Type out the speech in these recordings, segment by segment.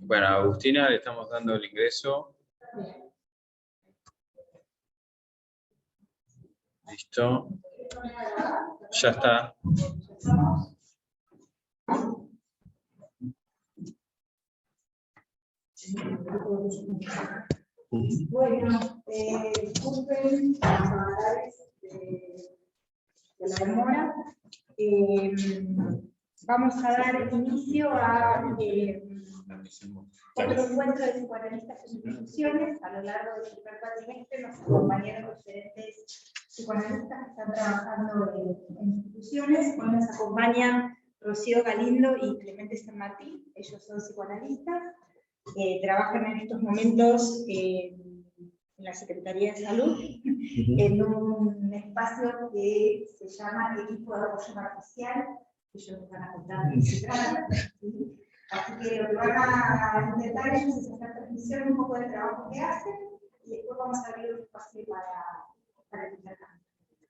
Bueno, a Agustina le estamos dando el ingreso. Listo. Ya está. Bueno, disculpen las novedades de la demora. Vamos a dar inicio a otro encuentro de psicoanalistas en instituciones. A lo largo del primer cuatrimestre nos acompañaron diferentes psicoanalistas que están trabajando en instituciones. Hoy nos acompañan Rocío Galindo y Clemente San Martín. Ellos son psicoanalistas. Trabajan en estos momentos en la Secretaría de Salud, en un espacio que se llama Equipo de Apoyo Matricial. Ellos nos van a contar de qué se trata. Así que lo que van a intentar ellos es hacer transmisión un poco del trabajo que hacen, y después vamos a abrir un espacio para el intercambio.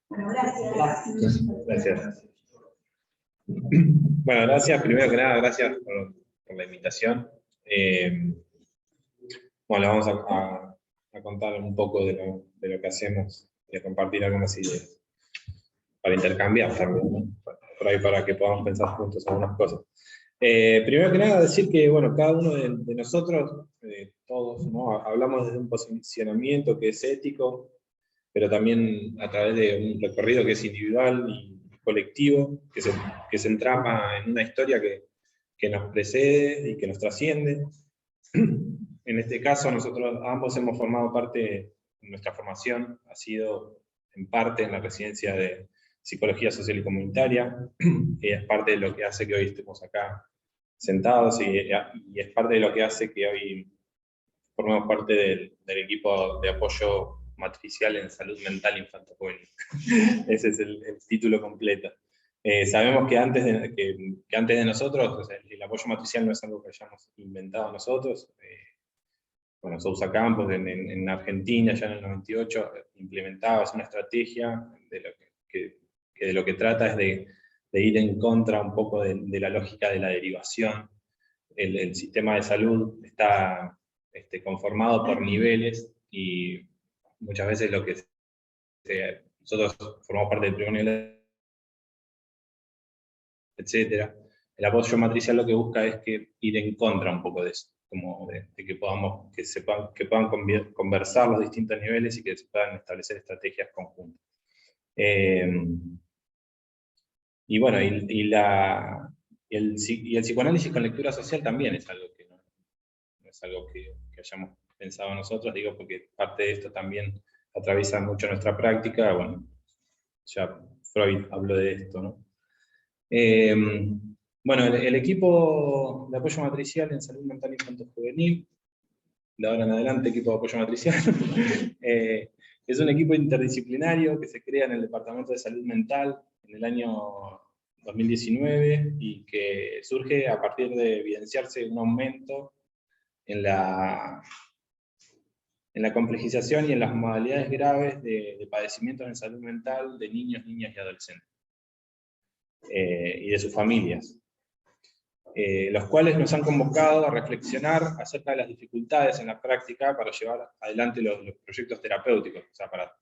Bueno, gracias. Gracias. Bueno, gracias. Primero que nada, gracias por la invitación. Bueno, vamos a contar un poco de lo que hacemos y a compartir algunas ideas para intercambiar también, ¿no? Por ahí para que podamos pensar juntos algunas cosas. Primero que nada, decir que, bueno, cada uno de nosotros, todos, ¿no? Hablamos desde un posicionamiento que es ético, pero también a través de un recorrido que es individual y colectivo, que se entrama en una historia que nos precede y que nos trasciende. En este caso, nosotros ambos hemos formado parte, nuestra formación ha sido en parte en la residencia de Psicología Social y Comunitaria, y es parte de lo que hace que hoy estemos acá sentados, y es parte de lo que hace que hoy formemos parte del equipo de apoyo matricial en salud mental infanto-juvenil. Ese es el título completo. Sabemos que antes de nosotros, o sea, el apoyo matricial no es algo que hayamos inventado nosotros. Bueno, Sousa Campos en Argentina, ya en el 98, implementaba, es una estrategia de lo que trata es de ir en contra un poco de la lógica de la derivación. El sistema de salud está conformado por niveles, y muchas veces nosotros formamos parte del primer nivel, etcétera. El apoyo matricial lo que busca es ir en contra un poco de eso, como de que puedan conversar los distintos niveles y que se puedan establecer estrategias conjuntas. Y bueno, el psicoanálisis con lectura social también es algo que no es algo que hayamos pensado nosotros, digo, porque parte de esto también atraviesa mucho nuestra práctica. Bueno, ya Freud habló de esto, ¿no? Bueno, el equipo de apoyo matricial en salud mental infanto-juvenil, de ahora en adelante, equipo de apoyo matricial, es un equipo interdisciplinario que se crea en el Departamento de Salud Mental en el año 2019, y que surge a partir de evidenciarse un aumento en la complejización y en las modalidades graves de padecimientos en salud mental de niños, niñas y adolescentes, y de sus familias, los cuales nos han convocado a reflexionar acerca de las dificultades en la práctica para llevar adelante los proyectos terapéuticos, o sea, para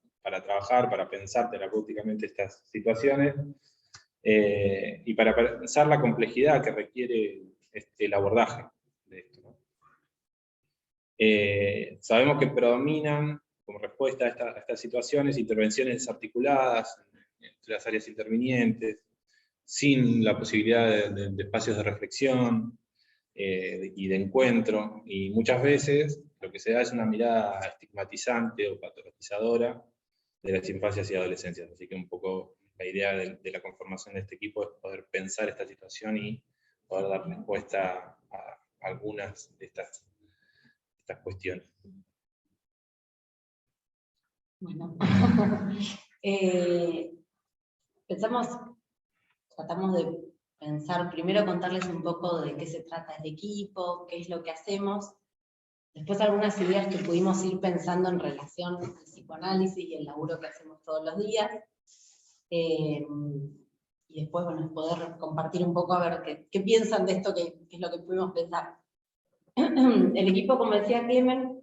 trabajar, para pensar terapéuticamente estas situaciones, y para pensar la complejidad que requiere el abordaje de esto, ¿no? Sabemos que predominan, como respuesta a estas situaciones, intervenciones desarticuladas entre las áreas intervinientes, sin la posibilidad de espacios de reflexión y de encuentro, y muchas veces lo que se da es una mirada estigmatizante o patologizadora de las infancias y adolescencias. Así que un poco la idea de la conformación de este equipo es poder pensar esta situación y poder dar respuesta a algunas de estas cuestiones. Bueno, tratamos de pensar, primero contarles un poco de qué se trata el equipo, qué es lo que hacemos, después algunas ideas que pudimos ir pensando en relación al psicoanálisis y el laburo que hacemos todos los días. Y después, bueno, poder compartir un poco a ver qué piensan de esto, qué es lo que pudimos pensar. El equipo, como decía Clemen,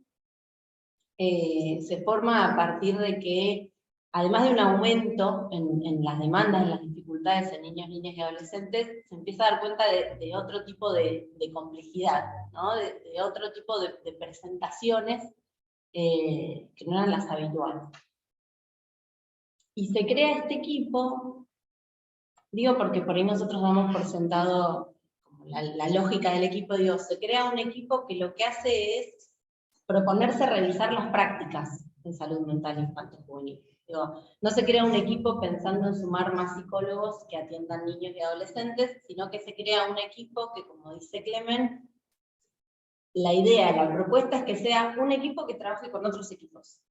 se forma a partir de que, además de un aumento en las demandas, en las dificultades en niños, niñas y adolescentes, se empieza a dar cuenta de otro tipo de complejidad, ¿no? de otro tipo de presentaciones que no eran las habituales. Y se crea este equipo, digo porque por ahí nosotros damos por sentado como la lógica del equipo, digo, se crea un equipo que lo que hace es proponerse revisar las prácticas en salud mental infanto-juvenil. Digo, no se crea un equipo pensando en sumar más psicólogos que atiendan niños y adolescentes, sino que se crea un equipo que, como dice Clemen, la idea, la propuesta es que sea un equipo que trabaje con otros equipos,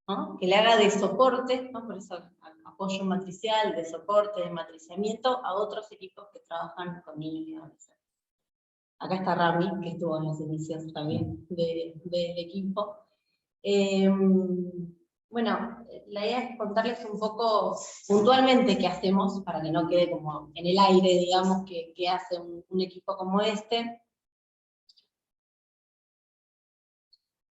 ¿no? Que le haga de soporte, ¿no? Por eso apoyo matricial, de soporte, de matriciamiento a otros equipos que trabajan con niños y adolescentes. Acá está Rami, que estuvo en los inicios también del equipo. Bueno, la idea es contarles un poco puntualmente qué hacemos, para que no quede como en el aire, digamos, qué hace un equipo como este.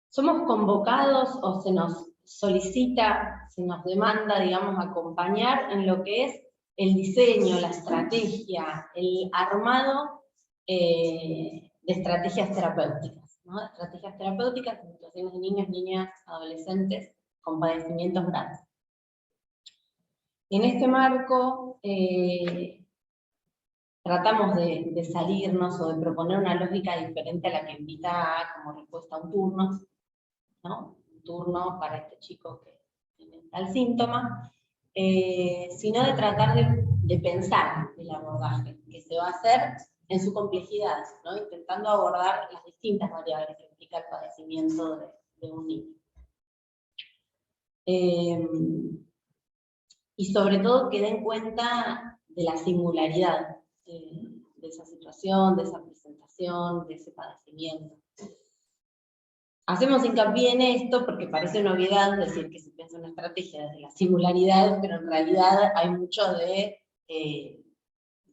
Somos convocados o se nos solicita, se nos demanda, digamos, acompañar en lo que es el diseño, la estrategia, el armado de estrategias terapéuticas, ¿no? Estrategias terapéuticas en situaciones de niños, niñas, adolescentes con padecimientos graves. En este marco tratamos de salirnos o de proponer una lógica diferente a la que invita como respuesta a un turno, ¿no? Un turno para este chico que tiene tal síntoma, sino de tratar de pensar el abordaje que se va a hacer en su complejidad, ¿no? Intentando abordar las distintas variables que implica el padecimiento de un niño. Y sobre todo que den cuenta de la singularidad de esa situación, de esa presentación, de ese padecimiento. Hacemos hincapié en esto porque parece una obviedad decir que se piensa una estrategia desde la singularidad, pero en realidad hay mucho de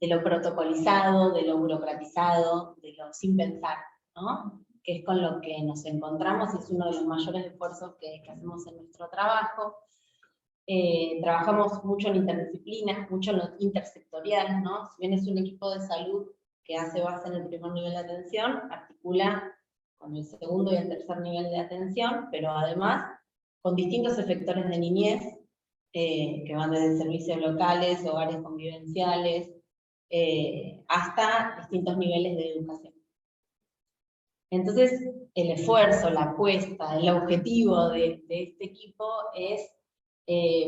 lo protocolizado, de lo burocratizado, de lo sin pensar, ¿no? Que es con lo que nos encontramos y es uno de los mayores esfuerzos que hacemos en nuestro trabajo. Trabajamos mucho en interdisciplinas, mucho en lo intersectorial, ¿no? Si bien es un equipo de salud que hace base en el primer nivel de atención, articula con el segundo y el tercer nivel de atención, pero además con distintos efectores de niñez, que van desde servicios locales, hogares convivenciales, hasta distintos niveles de educación. Entonces, el esfuerzo, la apuesta, el objetivo de este equipo es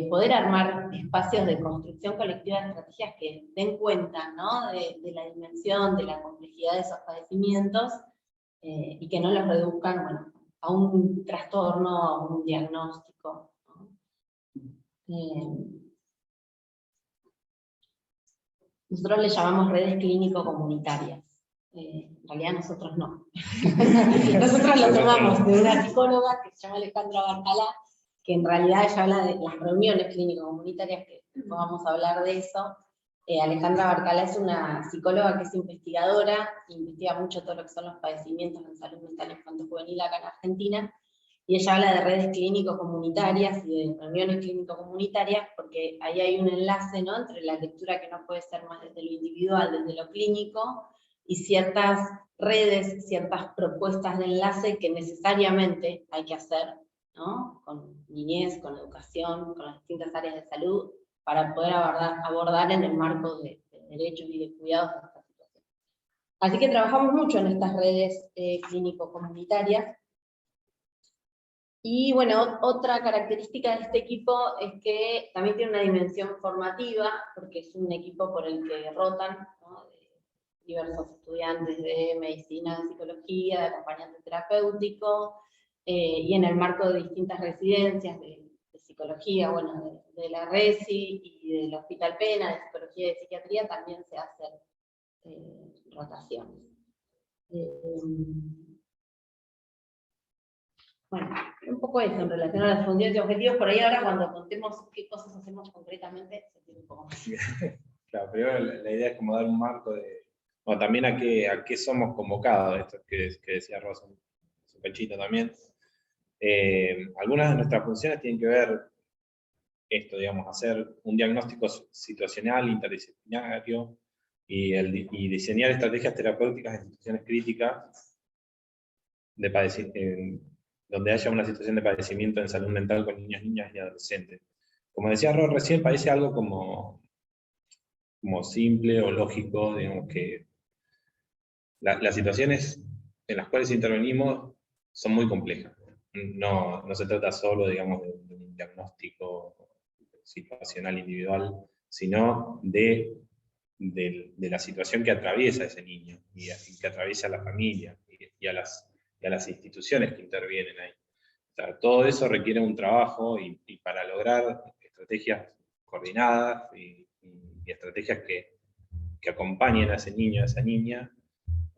poder armar espacios de construcción colectiva de estrategias que den cuenta, ¿no? de la dimensión, de la complejidad de esos padecimientos, y que no los reduzcan, bueno, a un trastorno, a un diagnóstico, ¿no? Nosotros le llamamos redes clínico-comunitarias. En realidad nosotros no. Nosotros lo tomamos de una psicóloga que se llama Alejandra Barcalá, que en realidad ella habla de las reuniones clínico-comunitarias, que vamos a hablar de eso. Alejandra Barcalá es una psicóloga que es investigadora, investiga mucho todo lo que son los padecimientos en salud mental infanto-juvenil acá en Argentina, y ella habla de redes clínico-comunitarias y de reuniones clínico-comunitarias, porque ahí hay un enlace, ¿no? Entre la lectura que no puede ser más desde lo individual, desde lo clínico, y ciertas redes, ciertas propuestas de enlace que necesariamente hay que hacer, ¿no? Con niñez, con educación, con las distintas áreas de salud, para poder abordar en el marco de derechos y de cuidados de esta situación. Así que trabajamos mucho en estas redes clínico-comunitarias. Y bueno, otra característica de este equipo es que también tiene una dimensión formativa, porque es un equipo por el que rotan, ¿no? Diversos estudiantes de medicina, de psicología, de acompañante terapéutico, y en el marco de distintas residencias de psicología, bueno, de la RESI y del Hospital Pena, de psicología y de psiquiatría, también se hacen rotaciones. Bueno, un poco eso en relación a las funciones y objetivos. Por ahí ahora cuando contemos qué cosas hacemos concretamente, se tiene un poco más. Claro, primero la idea es como dar un marco de, bueno, también a qué somos convocados, esto que decía Rosa, su pechito también. Algunas de nuestras funciones tienen que ver esto, digamos, hacer un diagnóstico situacional, interdisciplinario, y diseñar estrategias terapéuticas en situaciones críticas donde haya una situación de padecimiento en salud mental con niños, niñas y adolescentes. Como decía Ro recién, parece algo como simple o lógico, digamos que las situaciones en las cuales intervenimos son muy complejas. No se trata solo, digamos, de un diagnóstico situacional individual, sino de la situación que atraviesa ese niño y que atraviesa a la familia y a las instituciones que intervienen ahí. O sea, todo eso requiere un trabajo y para lograr estrategias coordinadas y estrategias que acompañen a ese niño, a esa niña,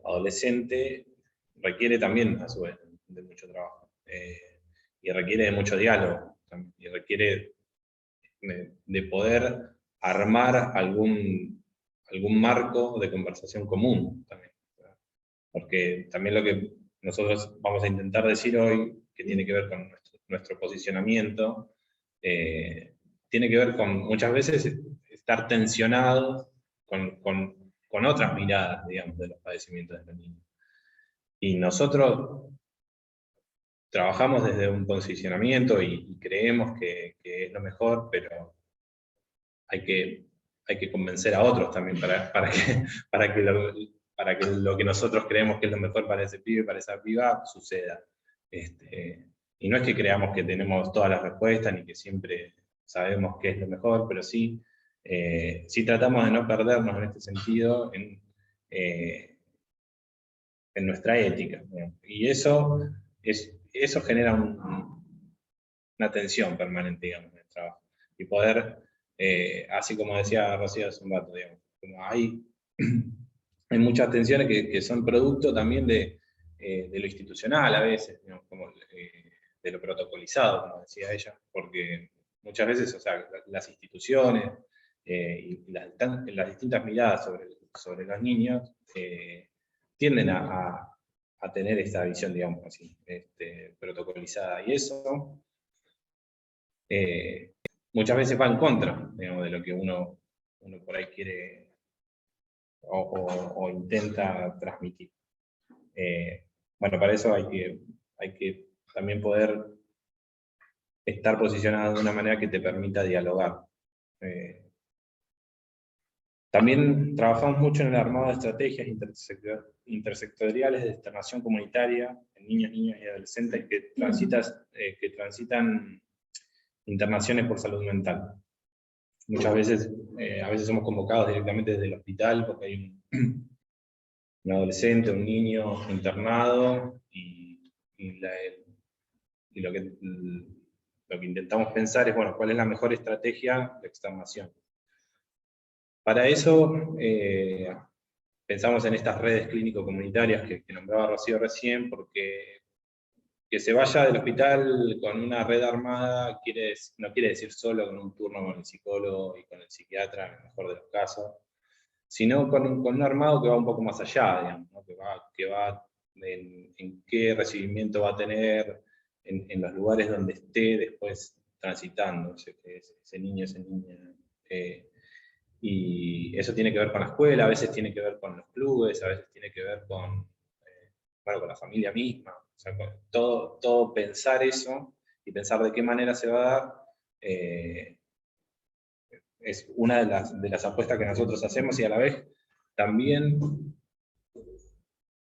adolescente, requiere también, a su vez, de mucho trabajo. Y requiere de mucho diálogo. Y requiere de poder armar algún marco de conversación común también. Porque también lo que nosotros vamos a intentar decir hoy, que tiene que ver con nuestro posicionamiento, tiene que ver con muchas veces estar tensionados con otras miradas, digamos, de los padecimientos de los niños. Y nosotros trabajamos desde un posicionamiento y creemos que es lo mejor, pero hay que convencer a otros también para que lo que nosotros creemos que es lo mejor para ese pibe, para esa piba, suceda. Y no es que creamos que tenemos todas las respuestas, ni que siempre sabemos qué es lo mejor, pero sí tratamos de no perdernos en este sentido en nuestra ética. Y eso genera una tensión permanente, digamos, en el trabajo. Y poder, así como decía Rocío hace un rato, digamos, como hay muchas tensiones que son producto también de lo institucional a veces, digamos, como de lo protocolizado, como decía ella, porque muchas veces, o sea, las instituciones y las distintas miradas sobre los niños tienden a tener esta visión, digamos así, protocolizada. Y eso muchas veces va en contra, digamos, de lo que uno por ahí quiere o intenta transmitir. Bueno, para eso hay que también poder estar posicionado de una manera que te permita dialogar. También trabajamos mucho en el armado de estrategias intersectoriales de externación comunitaria en niños, niñas y adolescentes que transitan internaciones por salud mental. Muchas veces, a veces somos convocados directamente desde el hospital porque hay un adolescente, un niño internado y lo que intentamos pensar es, bueno, ¿cuál es la mejor estrategia de externación? Para eso, pensamos en estas redes clínico-comunitarias que nombraba Rocío recién, porque que se vaya del hospital con una red armada no quiere decir solo con un turno con el psicólogo y con el psiquiatra, en el mejor de los casos, sino con un armado que va un poco más allá, digamos, ¿no? que va en qué recibimiento va a tener en los lugares donde esté después transitando ese niño, esa niña. Y eso tiene que ver con la escuela, a veces tiene que ver con los clubes, a veces tiene que ver con la familia misma. O sea, todo pensar eso y pensar de qué manera se va a dar es una de las apuestas que nosotros hacemos, y a la vez también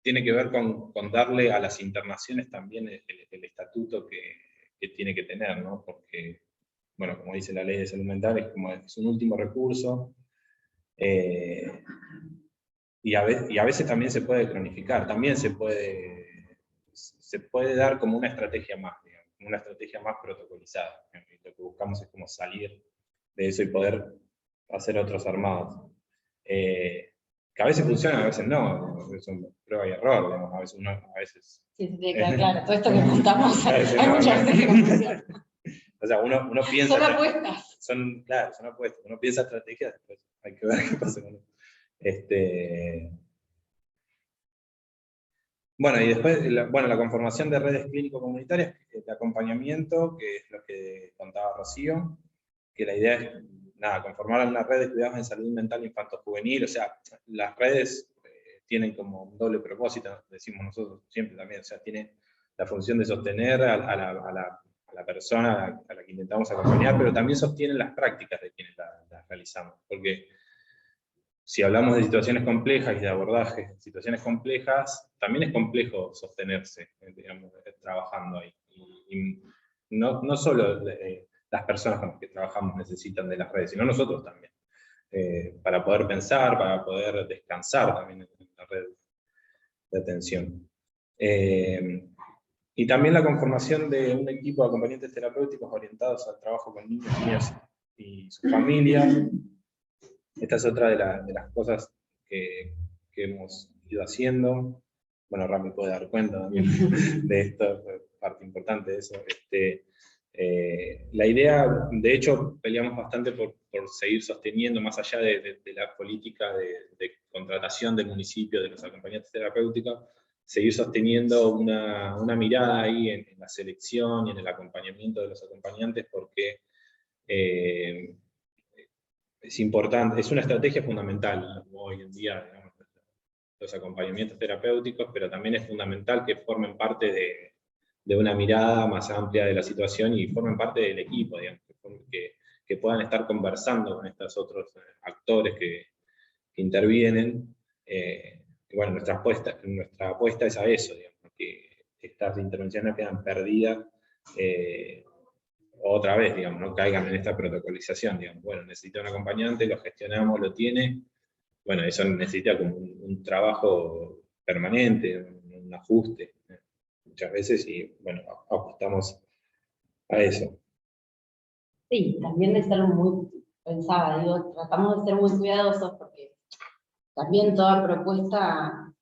tiene que ver con darle a las internaciones también el estatuto que tiene que tener, ¿no? Porque, bueno, como dice la ley de salud mental, es un último recurso, y a veces también se puede cronificar, también se puede dar como una estrategia más, digamos, una estrategia más protocolizada. Lo que buscamos es como salir de eso y poder hacer otros armados. que a veces funcionan, a veces no, es un prueba y error, digamos, a veces... Sí, sí, tiene que quedar claro, todo esto que contamos, Claro, sí, hay no, muchas veces que no funciona. O sea, uno piensa... Son apuestas. Claro, son apuestas. Uno piensa estrategias, después hay que ver qué pasa con eso. Bueno, y después, la conformación de redes clínico-comunitarias, de acompañamiento, que es lo que contaba Rocío, que la idea es, nada, conformar una red de cuidados en salud mental infanto-juvenil. O sea, las redes tienen como un doble propósito, decimos nosotros siempre también, o sea, tiene la función de sostener a la persona a la que intentamos acompañar, pero también sostienen las prácticas de quienes las realizamos, porque si hablamos de situaciones complejas y de abordajes en situaciones complejas, también es complejo sostenerse, digamos, trabajando ahí. Y no solo las personas con las que trabajamos necesitan de las redes, sino nosotros también. Para poder pensar, para poder descansar también en la red de atención. Y también la conformación de un equipo de acompañantes terapéuticos orientados al trabajo con niños, niñas y sus familias. Esta es otra de las cosas que hemos ido haciendo. Bueno, Rami puede dar cuenta también de esto, parte importante de eso. La idea, de hecho, peleamos bastante por seguir sosteniendo, más allá de la política de contratación del municipio, de los acompañantes terapéuticos, seguir sosteniendo una mirada ahí en la selección y en el acompañamiento de los acompañantes, porque es importante, es una estrategia fundamental hoy en día, digamos, los acompañamientos terapéuticos, pero también es fundamental que formen parte de una mirada más amplia de la situación y formen parte del equipo, digamos, que puedan estar conversando con estos otros actores que intervienen. Y bueno, nuestra apuesta es a eso, digamos, que estas intervenciones quedan perdidas otra vez, digamos, no caigan en esta protocolización, digamos, bueno, necesita un acompañante, lo gestionamos, lo tiene, bueno, eso necesita como un trabajo permanente, un ajuste, muchas veces, y bueno, apostamos a eso. Sí, también de ser muy, pensaba, digo, tratamos de ser muy cuidadosos porque también toda propuesta,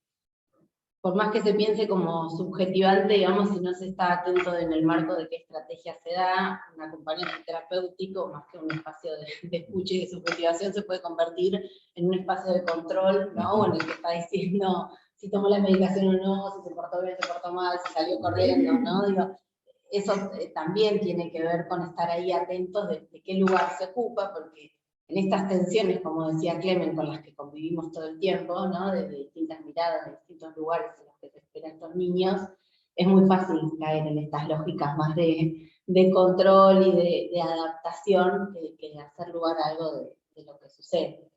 por más que se piense como subjetivante, digamos, si no se está atento en el marco de qué estrategia se da, un acompañamiento terapéutico, más que un espacio de escucha y de subjetivación, se puede convertir en un espacio de control, ¿no? En el que está diciendo si tomó la medicación o no, si se portó bien, se portó mal, si salió corriendo, ¿no? Digo, eso también tiene que ver con estar ahí atentos de qué lugar se ocupa, porque en estas tensiones, como decía Clemen, con las que convivimos todo el tiempo, ¿no? Desde distintas miradas, de distintos lugares en los que se esperan estos niños, es muy fácil caer en estas lógicas más de control y de adaptación que de hacer lugar a algo de lo que sucede.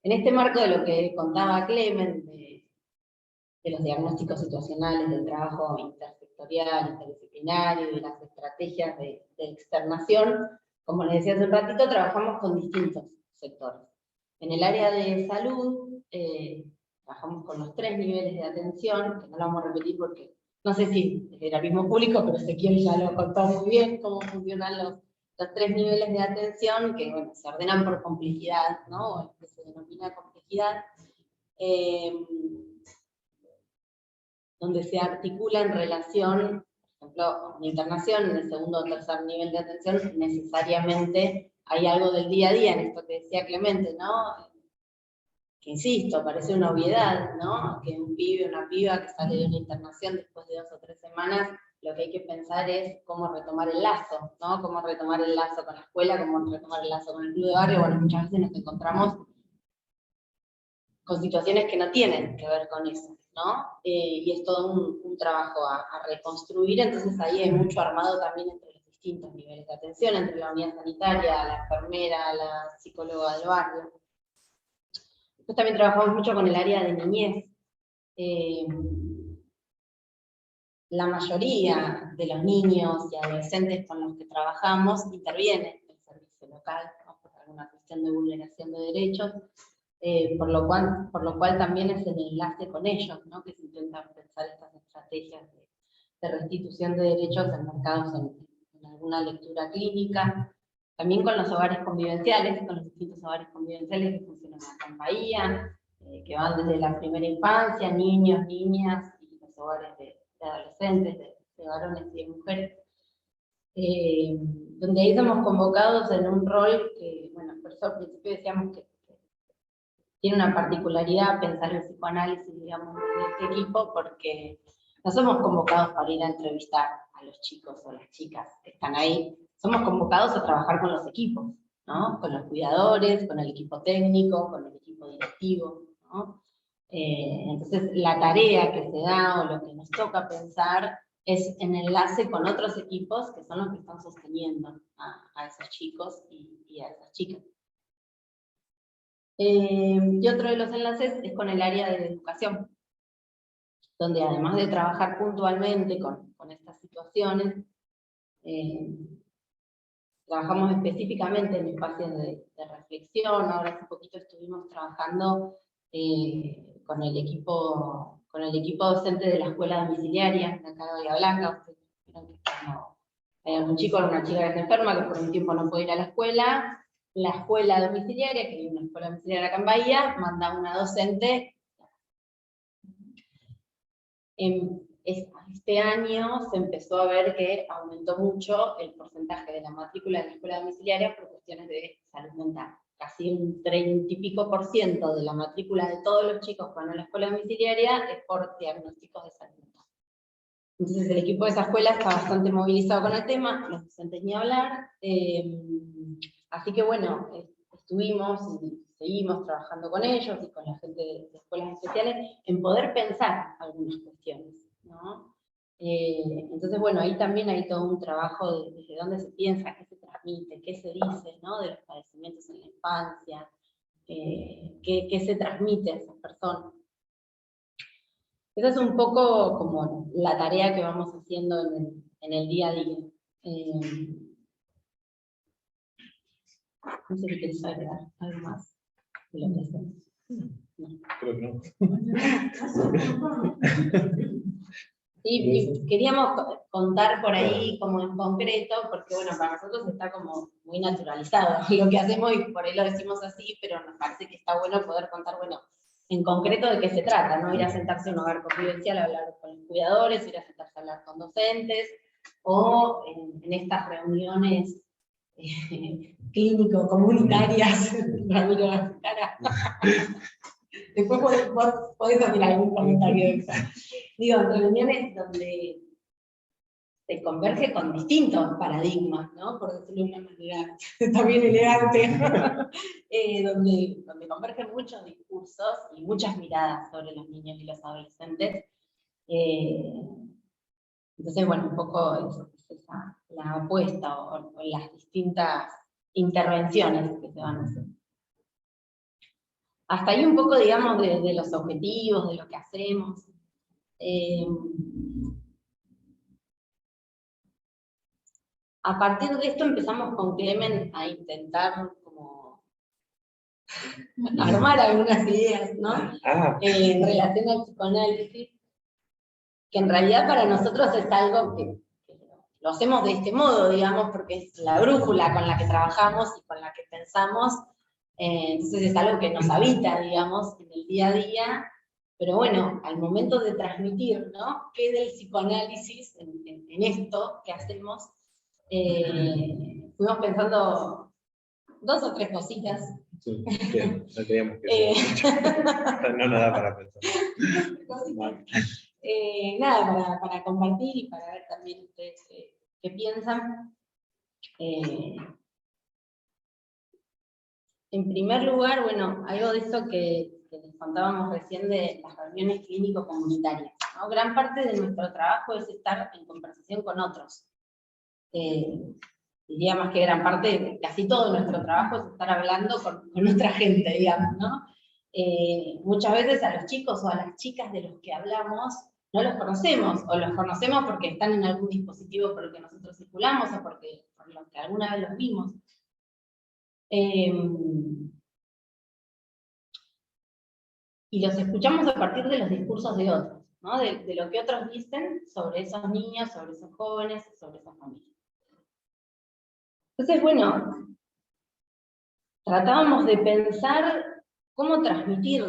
En este marco de lo que contaba Clemen, de los diagnósticos situacionales, del trabajo intersectorial, interdisciplinario y las estrategias de externación, como les decía hace un ratito, trabajamos con distintos sectores. En el área de salud, trabajamos con los 3 niveles de atención, que no lo vamos a repetir porque no sé si era el mismo público, pero Ezequiel ya lo contó muy bien cómo funcionan los 3 niveles de atención, que bueno, se ordenan por complejidad, ¿no? O que se denomina complejidad. Donde se articula en relación, por ejemplo, una internación en el segundo o tercer nivel de atención, necesariamente hay algo del día a día, en esto que decía Clemente, ¿no? Que insisto, parece una obviedad, ¿no? Que un pibe o una piba que sale de una internación después de 2 o 3 semanas, lo que hay que pensar es cómo retomar el lazo, ¿no? Cómo retomar el lazo con la escuela, cómo retomar el lazo con el club de barrio. Bueno, muchas veces nos encontramos con situaciones que no tienen que ver con eso, ¿no? Y es todo un trabajo a reconstruir, entonces ahí hay mucho armado también entre los distintos niveles de atención, entre la unidad sanitaria, la enfermera, la psicóloga del barrio. Después también trabajamos mucho con el área de niñez. La mayoría de los niños y adolescentes con los que trabajamos intervienen en el servicio local, ¿no? Por alguna cuestión de vulneración de derechos. Por lo cual también es el enlace con ellos, ¿no? Que se intentan pensar estas estrategias de restitución de derechos enmarcados en alguna lectura clínica. También con los hogares convivenciales, con los distintos hogares convivenciales que funcionan acá en Bahía, que van desde la primera infancia, niños, niñas, y los hogares de adolescentes, de varones y de mujeres, donde ahí somos convocados en un rol que, bueno, por eso al principio decíamos que tiene una particularidad pensar el psicoanálisis, digamos, de este equipo, porque no somos convocados para ir a entrevistar a los chicos o las chicas que están ahí, somos convocados a trabajar con los equipos, ¿no? Con los cuidadores, con el equipo técnico, con el equipo directivo, ¿no? Entonces, la tarea que se da o lo que nos toca pensar es en enlace con otros equipos que son los que están sosteniendo a esos chicos y a esas chicas. Y otro de los enlaces es con el área de educación, donde además de trabajar puntualmente con estas situaciones, trabajamos específicamente en espacios de reflexión. Ahora hace poquito estuvimos trabajando con el equipo docente de la escuela domiciliaria, acá de Bahía Blanca. Ustedes vieron que cuando hay algún chico o una chica que se enferma, que por un tiempo no puede ir a la escuela domiciliaria, que hay una escuela domiciliaria acá en Bahía, manda una docente. Este año se empezó a ver que aumentó mucho el porcentaje de la matrícula de la escuela domiciliaria por cuestiones de salud mental. Casi un 30 y pico % de la matrícula de todos los chicos que van a la escuela domiciliaria es por diagnósticos de salud mental. Entonces el equipo de esa escuela está bastante movilizado con el tema, los docentes ni hablar. Así que bueno, estuvimos y seguimos trabajando con ellos y con la gente de escuelas especiales en poder pensar algunas cuestiones, ¿no? Entonces, bueno, ahí también hay todo un trabajo desde dónde se piensa, qué se transmite, qué se dice, ¿no? De los padecimientos en la infancia, qué se transmite a esas personas. Esa es un poco como la tarea que vamos haciendo en el día a día. No sé si querés agregar algo más de lo que hacemos. No. Creo que no. Y queríamos contar por ahí como en concreto, porque bueno, para nosotros está como muy naturalizado lo que hacemos y por ahí lo decimos así, pero nos parece que está bueno poder contar, bueno, en concreto de qué se trata, ¿no? Ir a sentarse en un hogar convivencial a hablar con los cuidadores, ir a sentarse a hablar con docentes, o en estas reuniones clínico-comunitarias. Ramiro, la cara. Después podés hacer algún comentario de eso. Digo, reuniones donde se converge con distintos paradigmas, ¿no? Por decirlo de una manera también elegante, donde convergen muchos discursos y muchas miradas sobre los niños y los adolescentes. Entonces, bueno, un poco es esa, la apuesta o las distintas intervenciones que se van a hacer. Hasta ahí un poco, digamos, de los objetivos, de lo que hacemos. A partir de esto empezamos con Clemen a intentar como armar algunas ideas, ¿no? En relación al psicoanálisis, que en realidad para nosotros es algo que lo hacemos de este modo, digamos, porque es la brújula con la que trabajamos y con la que pensamos. Entonces es algo que nos habita, digamos, en el día a día, pero bueno, al momento de transmitir, ¿no? ¿Qué del psicoanálisis en esto que hacemos? Fuimos pensando 2 o 3 cositas. Sí, bien, no teníamos que no nos da para pensar. Nada, para compartir y para ver también ustedes qué piensan. En primer lugar, bueno, algo de esto que les contábamos recién de las reuniones clínico-comunitarias, ¿no? Gran parte de nuestro trabajo es estar en conversación con otros. Diría más que gran parte, casi todo nuestro trabajo es estar hablando con nuestra gente, digamos, ¿no? Muchas veces a los chicos o a las chicas de los que hablamos no los conocemos, o los conocemos porque están en algún dispositivo por el que nosotros circulamos, o por los que alguna vez los vimos. Y los escuchamos a partir de los discursos de otros, ¿no? De lo que otros dicen sobre esos niños, sobre esos jóvenes, sobre esas familias. Entonces, bueno, tratábamos de pensar cómo transmitir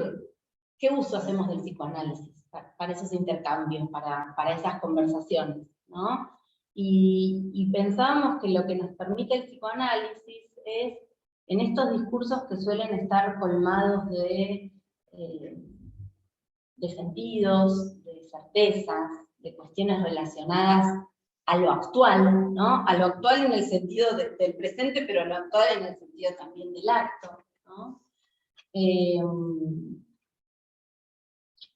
¿qué uso hacemos del psicoanálisis para esos intercambios, para esas conversaciones, ¿no? Y pensábamos que lo que nos permite el psicoanálisis es, en estos discursos que suelen estar colmados de sentidos, de certezas, de cuestiones relacionadas a lo actual, ¿no? A lo actual en el sentido del presente, pero a lo actual en el sentido también del acto, ¿no?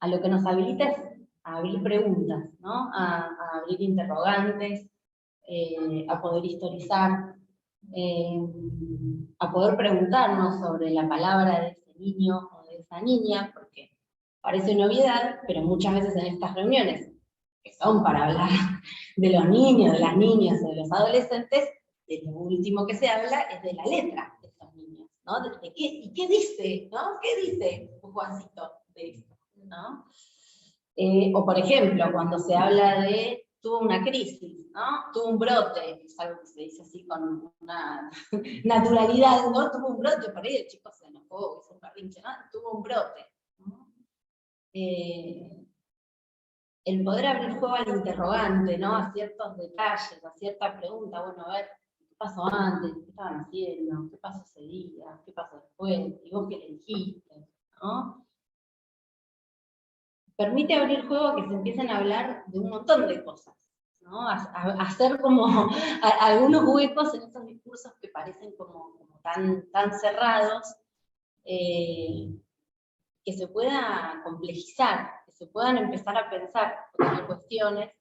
A lo que nos habilita es a abrir preguntas, ¿no? A abrir interrogantes, a poder historizar, a poder preguntarnos sobre la palabra de ese niño o de esa niña, porque parece una obviedad, pero muchas veces en estas reuniones, que son para hablar de los niños, de las niñas o de los adolescentes, de lo último que se habla es de la letra de esos niños, ¿no? ¿Y qué dice, no? ¿Qué dice Juancito de esto, no? O por ejemplo, cuando se habla de tuvo una crisis, ¿no? Tuvo un brote, es algo que se dice así con una naturalidad, ¿no? Tuvo un brote, por ahí el chico se enojó, hizo un berrinche, ¿no? Tuvo un brote, ¿no? El poder abrir juego al interrogante, ¿no? A ciertos detalles, a cierta pregunta, bueno, a ver, ¿qué pasó antes? ¿Qué estaban haciendo? ¿Qué pasó ese día? ¿Qué pasó después? ¿Y vos qué le dijiste? ¿No? Permite abrir juego a que se empiecen a hablar de un montón de cosas, ¿no? A hacer como algunos huecos en esos discursos que parecen como tan cerrados, que se pueda complejizar, que se puedan empezar a pensar otras cuestiones,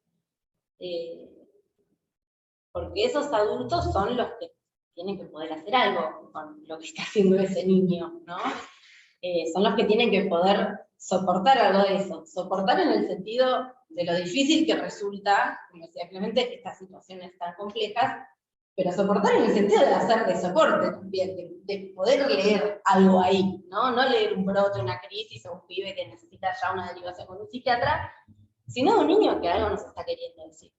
porque esos adultos son los que tienen que poder hacer algo con lo que está haciendo ese niño, ¿no? Son los que tienen que poder soportar algo de eso, soportar en el sentido de lo difícil que resulta, como decía Clemente, estas situaciones tan complejas, pero soportar en el sentido de hacer de soporte también, de poder leer algo ahí, ¿no? No leer un brote, una crisis o un pibe que necesita ya una derivación con un psiquiatra, sino un niño que algo nos está queriendo decir.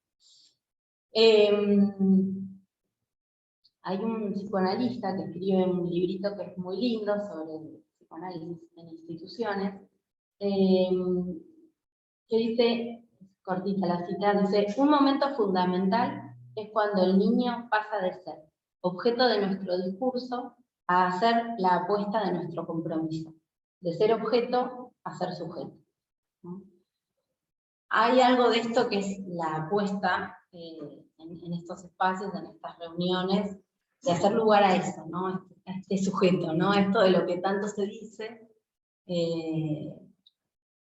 Hay un psicoanalista que escribe un librito que es muy lindo sobre el psicoanálisis en instituciones, que dice, cortita la cita, dice, un momento fundamental es cuando el niño pasa de ser objeto de nuestro discurso a hacer la apuesta de nuestro compromiso, de ser objeto a ser sujeto, ¿no? Hay algo de esto que es la apuesta en estos espacios, en estas reuniones, de hacer lugar a eso, ¿no? A este sujeto, ¿no? Esto de lo que tanto se dice,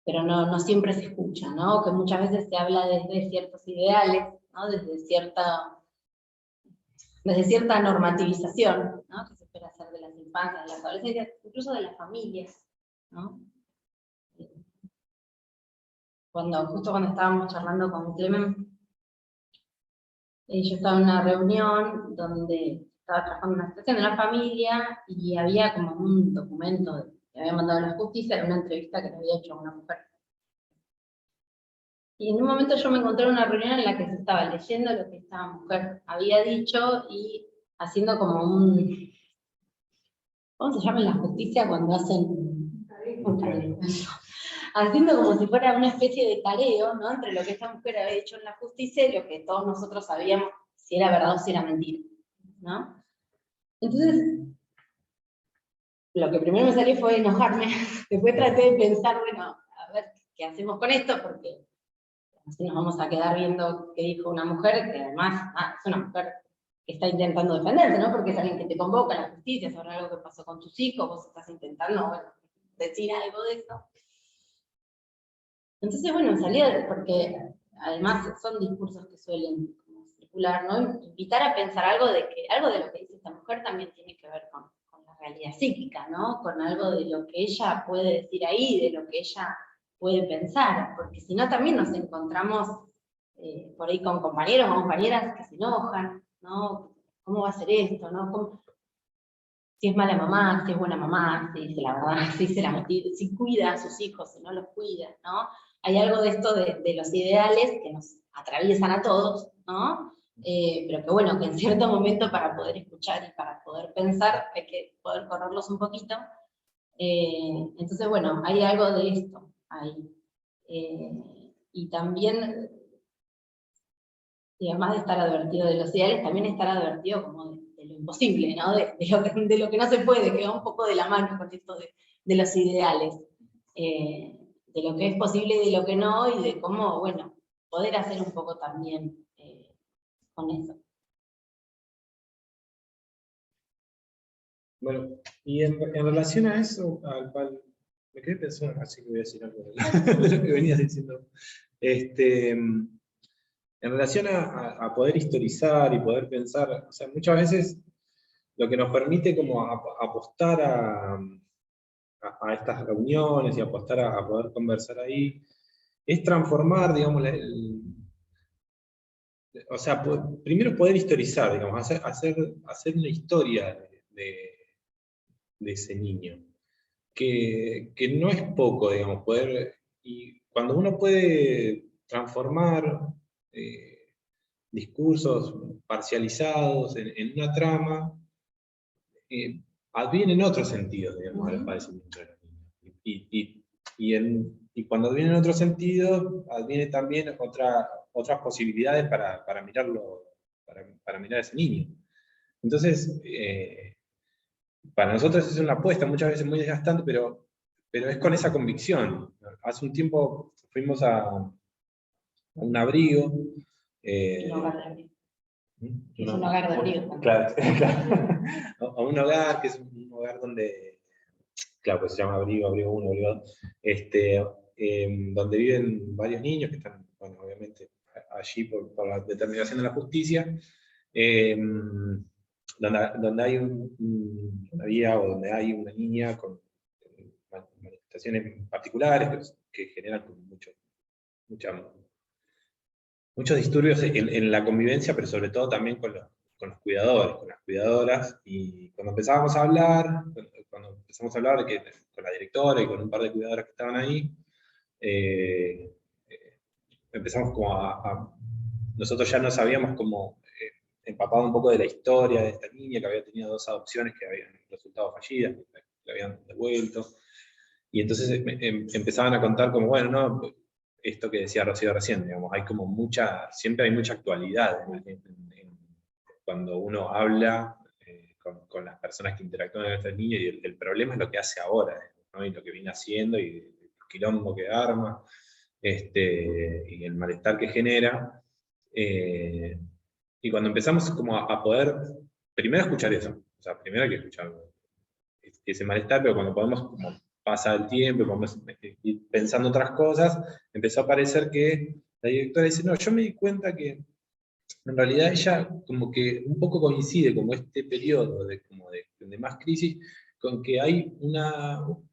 pero no siempre se escucha, ¿no? Que muchas veces se habla desde ciertos ideales, ¿no? Desde cierta normativización, ¿no? Que se espera hacer de las infancias, de las adolescencias, incluso de las familias, ¿no? Justo cuando estábamos charlando con Clemen, yo estaba en una reunión donde estaba trabajando en una situación de una familia y había como un documento que había mandado a la justicia, era una entrevista que le había hecho a una mujer. Y en un momento yo me encontré en una reunión en la que se estaba leyendo lo que esta mujer había dicho y haciendo como un... ¿Cómo se llama en la justicia cuando hacen un careo? Haciendo como si fuera una especie de careo, ¿no? Entre lo que esta mujer había dicho en la justicia y lo que todos nosotros sabíamos si era verdad o si era mentira, ¿no? Entonces, lo que primero me salió fue enojarme, después traté de pensar, bueno, a ver qué hacemos con esto, porque así nos vamos a quedar viendo qué dijo una mujer, que además es una mujer que está intentando defenderse, ¿no? Porque es alguien que te convoca a la justicia sobre algo que pasó con tus hijos, vos estás intentando, bueno, decir algo de eso. Entonces, bueno, salió, porque además son discursos que suelen como circular, ¿no? Invitar a pensar algo de lo que dice esta mujer también tiene que ver con la realidad psíquica, ¿no? Con algo de lo que ella puede decir ahí, de lo que ella puede pensar, porque si no también nos encontramos por ahí con compañeros o compañeras que se enojan, ¿no? ¿Cómo va a ser esto, no? Si es mala mamá, si es buena mamá, si dice la verdad, si cuida a sus hijos, si no los cuida, ¿no? Hay algo de esto de los ideales que nos atraviesan a todos, ¿no? Pero que bueno, que en cierto momento para poder escuchar y para poder pensar hay que poder correrlos un poquito Entonces, bueno, hay algo de esto ahí. Y también, y además de estar advertido de los ideales, también estar advertido como de lo imposible, ¿no? De lo que no se puede, que va un poco de la mano con esto de los ideales. De lo que es posible y de lo que no, y de cómo, bueno, poder hacer un poco también con eso. Bueno, y en relación a eso, al cual me quedé pensando, así que voy a decir algo de lo que venías diciendo. En relación a poder historizar y poder pensar, o sea, muchas veces lo que nos permite como apostar a estas reuniones y apostar a poder conversar ahí, es transformar, digamos, o sea, primero poder historizar, digamos, hacer una historia de ese niño, que no es poco, digamos, y cuando uno puede transformar discursos parcializados en una trama, advienen otros sentidos, digamos, a los padecimientos de los niños. Y cuando advienen otros sentidos, advienen también otras posibilidades para mirarlo, para mirar a ese niño. Entonces, para nosotros es una apuesta, muchas veces muy desgastante, pero es con esa convicción. Hace un tiempo fuimos a un abrigo. Un hogar de abrigo. Es No, un hogar de abrigo. claro, claro. A un hogar, que es un hogar donde, claro, pues se llama abrigo 1, abrigo 2, donde viven varios niños que están, bueno, obviamente, allí por la determinación de la justicia, donde hay una vía o donde hay una niña con manifestaciones particulares que generan muchos disturbios en la convivencia, pero sobre todo también con los cuidadores, con las cuidadoras, y cuando empezábamos a hablar, con la directora y con un par de cuidadoras que estaban ahí, empezamos como nosotros ya nos habíamos como empapado un poco de la historia de esta niña que había tenido 2 adopciones que habían resultado fallidas, que le habían devuelto, y entonces empezaban a contar como, bueno, no, esto que decía Rocío recién, digamos, siempre hay mucha actualidad cuando uno habla con las personas que interactúan con estas niñas, y el problema es lo que hace ahora, ¿no? Y lo que viene haciendo, y el quilombo que arma, y el malestar que genera. Y cuando empezamos como a poder, primero escuchar eso, o sea, primero hay que escuchar ese malestar, pero cuando podemos como pasar el tiempo, podemos ir pensando otras cosas, empezó a parecer que la directora dice, no, yo me di cuenta que en realidad ella como que un poco coincide como este periodo de más crisis, con que hay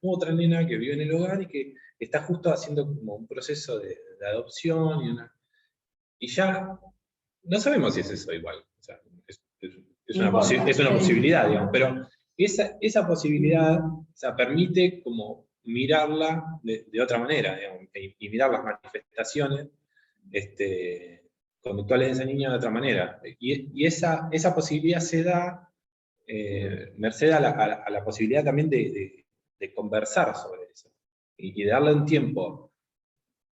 otra nena que vive en el hogar y que está justo haciendo como un proceso de adopción, y ya no sabemos si es eso igual. O sea, es una posibilidad, digamos, pero esa posibilidad, o sea, permite como mirarla de otra manera, digamos, y mirar las manifestaciones conductuales de esa niña de otra manera. Y esa posibilidad se da merced a la posibilidad también de conversar sobre eso, y de darle un tiempo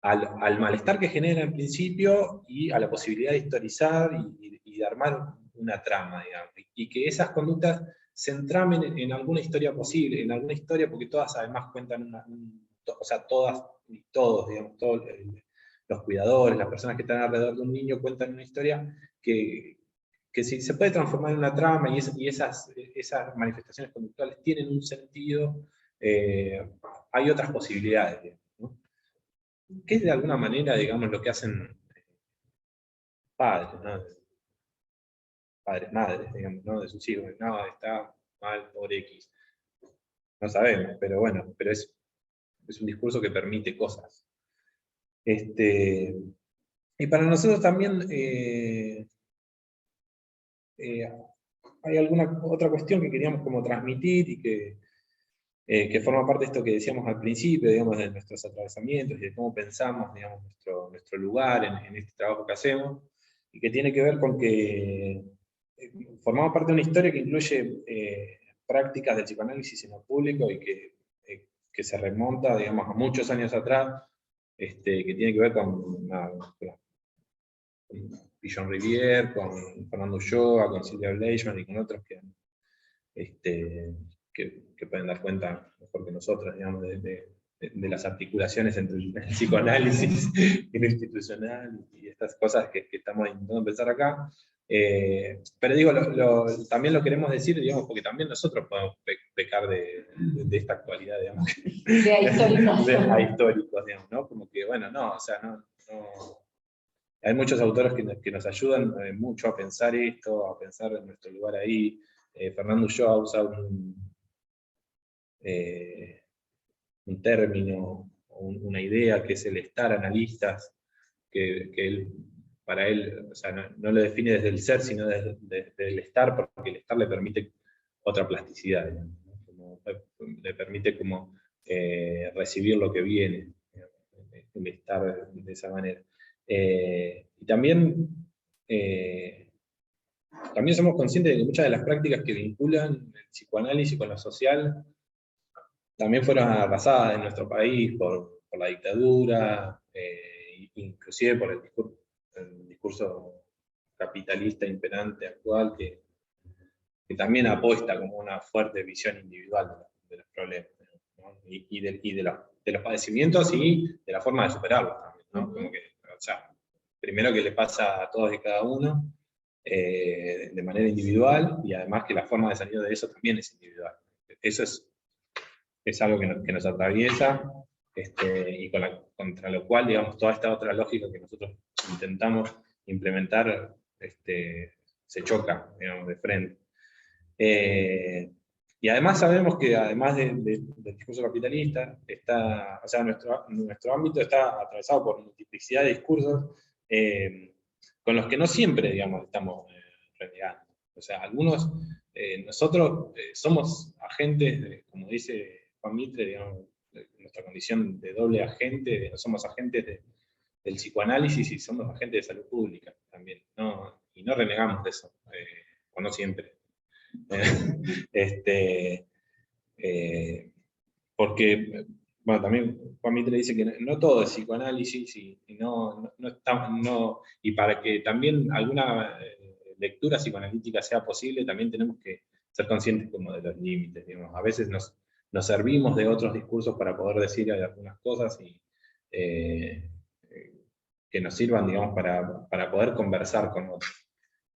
al malestar que genera en principio, y a la posibilidad de historizar y de armar una trama, digamos, y que esas conductas se entramen en alguna historia posible, en alguna historia, porque todas además cuentan o sea, todas y todos, digamos, todos los cuidadores, las personas que están alrededor de un niño cuentan una historia que si se puede transformar en una trama, y esas manifestaciones conductuales tienen un sentido, hay otras posibilidades, digamos, ¿no? Que es de alguna manera, digamos, lo que hacen padres, ¿no? Padres, madres, digamos, ¿no? De sus hijos. No, está mal, por X. No sabemos, pero bueno, pero es un discurso que permite cosas. Y para nosotros también hay alguna otra cuestión que queríamos como transmitir, y que forma parte de esto que decíamos al principio, digamos, de nuestros atravesamientos y de cómo pensamos, digamos, nuestro lugar en este trabajo que hacemos, y que tiene que ver con que formamos parte de una historia que incluye prácticas del psicoanálisis en lo público, y que que se remonta, digamos, a muchos años atrás, que tiene que ver con Pigeon Rivière, con Fernando Ulloa, con Silvia Bleichmann y con otros que pueden dar cuenta mejor que nosotros, digamos, de las articulaciones entre el psicoanálisis y lo institucional y estas cosas que estamos intentando pensar acá. Pero digo, también lo queremos decir, digamos, porque también nosotros podemos pecar de esta actualidad, digamos. De ahistóricos. De ahistóricos, digamos, ¿no? Como que, bueno, no, o sea, no hay muchos autores que nos ayudan mucho a pensar esto, a pensar en nuestro lugar ahí. Fernando Ulloa usa un término, una idea que es el estar analistas, que él, para él, o sea, no lo define desde el ser, sino desde el estar, porque el estar le permite otra plasticidad, digamos, ¿no? Le permite como recibir lo que viene, el estar de esa manera. Y también somos conscientes de que muchas de las prácticas que vinculan el psicoanálisis con lo social también fueron arrasadas en nuestro país por la dictadura, inclusive por el discurso capitalista imperante actual, que también apuesta como una fuerte visión individual de los problemas, ¿no? y de los padecimientos y de la forma de superarlos también, ¿no? Como que, o sea, primero que le pasa a todos y cada uno, de manera individual, y además que la forma de salir de eso también es individual. Eso es algo que nos atraviesa, y contra lo cual, digamos, toda esta otra lógica que nosotros intentamos implementar, se choca, digamos, de frente. Y además sabemos que, además del discurso capitalista, o sea, nuestro ámbito está atravesado por multiplicidad de discursos, con los que no siempre, digamos, estamos renegando. O sea, algunos, nosotros somos agentes, como dice Juan Mitre, digamos, nuestra condición de doble agente, somos agentes del psicoanálisis y somos agentes de salud pública también, ¿no? Y no renegamos de eso, o no siempre. Porque, bueno, también Juan Mitre dice que no todo es psicoanálisis y para que también alguna lectura psicoanalítica sea posible, también tenemos que ser conscientes como de los límites, digamos. A veces nos servimos de otros discursos para poder decir algunas cosas y que nos sirvan, digamos, para poder conversar con otros.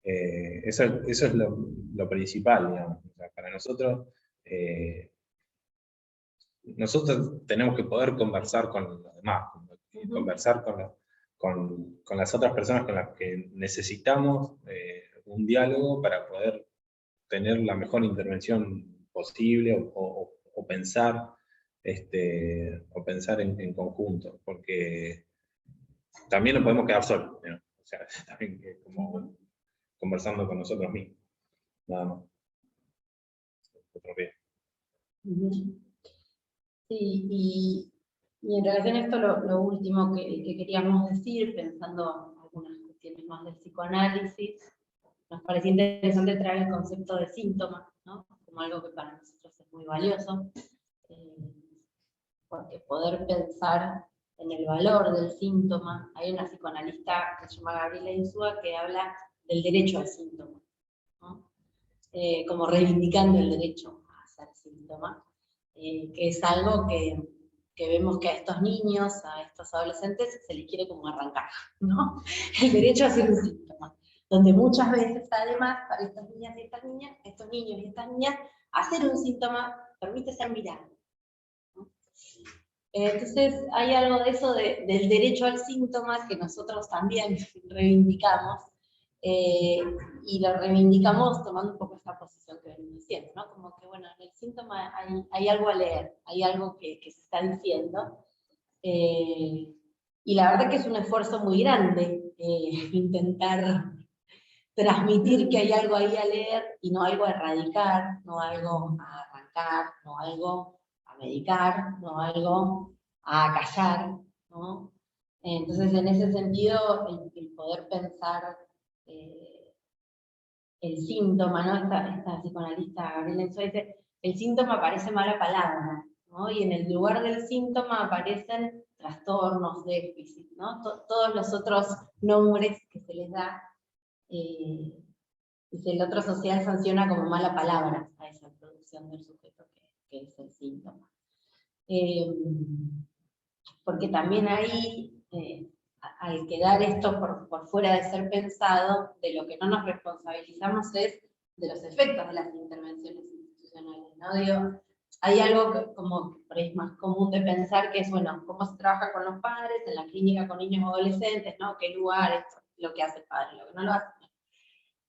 Eso es lo principal, digamos. O sea, para nosotros tenemos que poder conversar con los demás, conversar con las otras personas con las que necesitamos un diálogo para poder tener la mejor intervención posible o pensar, en conjunto, porque también no podemos quedar solos, ¿no? O sea, también como conversando con nosotros mismos, nada más. Otro día. Sí, y en relación a esto, lo último que queríamos decir, pensando algunas cuestiones más del psicoanálisis, nos parecía interesante traer el concepto de síntoma, ¿no? Como algo que para nosotros es muy valioso, porque poder pensar en el valor del síntoma. Hay una psicoanalista que se llama Gabriela Insúa que habla del derecho al síntoma, ¿no? Como reivindicando el derecho a ser síntoma, que es algo que vemos que a estos niños, a estos adolescentes, se les quiere como arrancar, ¿no? El derecho a ser un síntoma, donde muchas veces, además, para estas niñas y estas niñas, estos niños y estas niñas, hacer un síntoma permite ser mirado, ¿no? Entonces, hay algo de eso del derecho al síntoma que nosotros también reivindicamos, y lo reivindicamos tomando un poco esta posición que venimos diciendo, ¿no? Como que, bueno, en el síntoma hay algo a leer, hay algo que se está diciendo, y la verdad que es un esfuerzo muy grande intentar transmitir que hay algo ahí a leer y no algo a erradicar, no algo a arrancar, no algo a medicar, no algo a callar, ¿no? Entonces, en ese sentido, el poder pensar el síntoma, ¿no? Esta psicoanalista Gabriela Insúa dice, el síntoma parece mala palabra, ¿no? Y en el lugar del síntoma aparecen trastornos, déficit, ¿no? Todos los otros nombres que se les da, y el otro social sanciona como mala palabra a esa producción del sujeto que es el síntoma. Porque también ahí, al quedar esto por fuera de ser pensado, de lo que no nos responsabilizamos es de los efectos de las intervenciones institucionales, ¿no? Digo, hay algo que como es más común de pensar, que es, bueno, cómo se trabaja con los padres, en la clínica con niños o adolescentes, ¿no? ¿Qué lugares, lo que hace el padre, lo que no lo hace?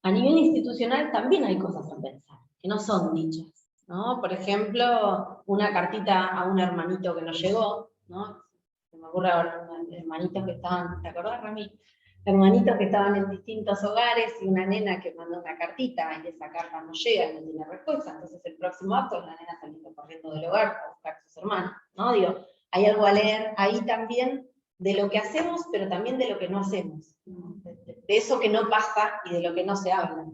A nivel institucional también hay cosas a pensar, que no son dichas, ¿no? Por ejemplo, una cartita a un hermanito que no llegó, ¿no? Se me ocurre ahora, hermanitos que estaban, ¿te acordás, Rami? Hermanitos que estaban en distintos hogares y una nena que mandó una cartita y esa carta no llega y no tiene respuesta, entonces el próximo acto es la nena saliendo corriendo del hogar a buscar a sus hermanos, ¿no? Digo, hay algo a leer ahí también de lo que hacemos, pero también de lo que no hacemos, ¿no? De eso que no pasa y de lo que no se habla.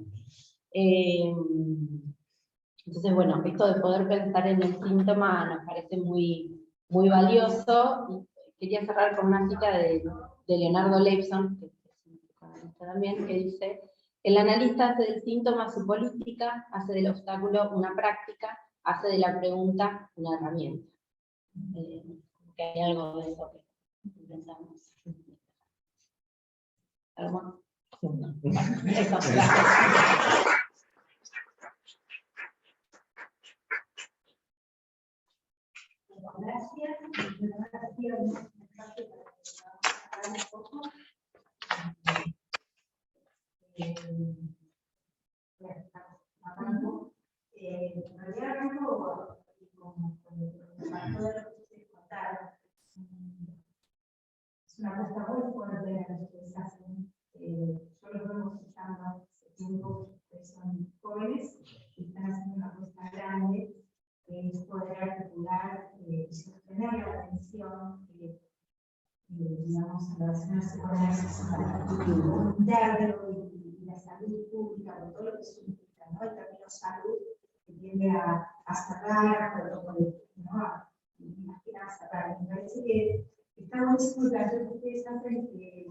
Entonces, bueno, esto de poder pensar en el síntoma nos parece muy, muy valioso. Y quería cerrar con una cita de Leonardo Leibson, que es un psicoanalista también, que dice: el analista hace del síntoma su política, hace del obstáculo una práctica, hace de la pregunta una herramienta. Que hay algo de eso que pensamos. ¿Algo más? No. Eso, gracias. Gracias. En realidad, arranco con todo lo que ustedes contaron. Es una apuesta muy fuerte de lo que ustedes hacen. Yo los vengo escuchando hace tiempo, que son jóvenes y están haciendo una apuesta grande. Es poder articular y sostener la atención, digamos, a las relaciones comunitarias y la salud pública, con todo lo que eso implica, ¿no? El término salud que tiende a cerrar, ¿no? Más que nada cerrar. Me parece que está buenísimo el planteo que ustedes hacen, que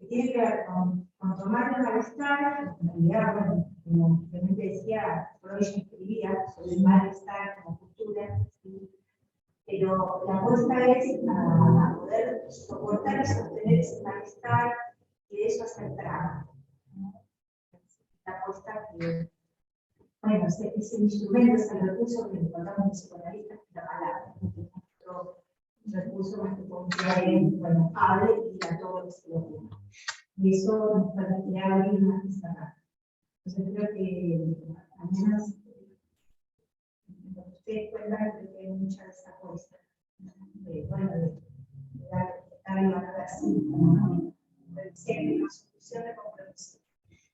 tiene que ver con tomar el malestar, en realidad, bueno, como realmente decía, Freud escribía sobre el malestar como cultura, ¿sí? Pero la apuesta es a poder soportar y sostener ese malestar y de eso hacer trabajo, ¿no? La apuesta que, bueno, es el instrumento, es el recurso que encontramos en psicoanalistas, la palabra, otro recurso más que confiar en, bueno, hable y diga todo lo que se le ocurra. Y eso nos permitirá abrir más y cerrar. Entonces creo que al menos lo que ustedes cuentan, creo que hay mucha de esa apuesta, de dar y valor así, ¿no? Siempre una solución de compromiso.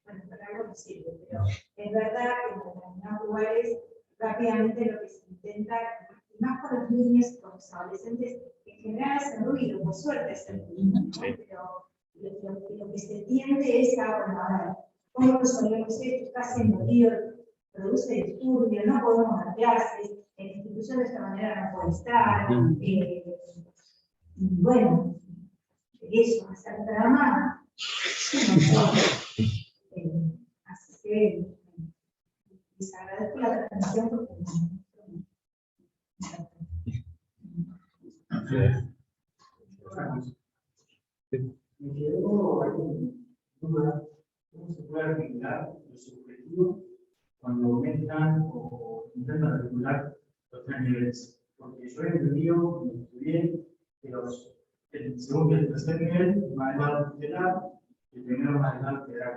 Bueno, para algo no sirve, pero es verdad que en determinados lugares rápidamente lo que se intenta, más con los niños y con los adolescentes, en general es el ruido, por suerte es el ruido, ¿no? Pero lo que se tiende es a, bueno, a ver, ¿cómo resolvemos esto? Está haciendo lío, produce disturbio, no podemos dar clases, en la institución de esta manera no puede estar, y bueno, eso, hacer drama, así que les agradezco la atención porque me quedó duda cómo se puede articular los objetivos cuando aumentan o intentan regular los tres niveles. Porque yo he entendido, cuando estudié, que el segundo y el tercer nivel van a estar tutelar y el primero va a estar tutelar.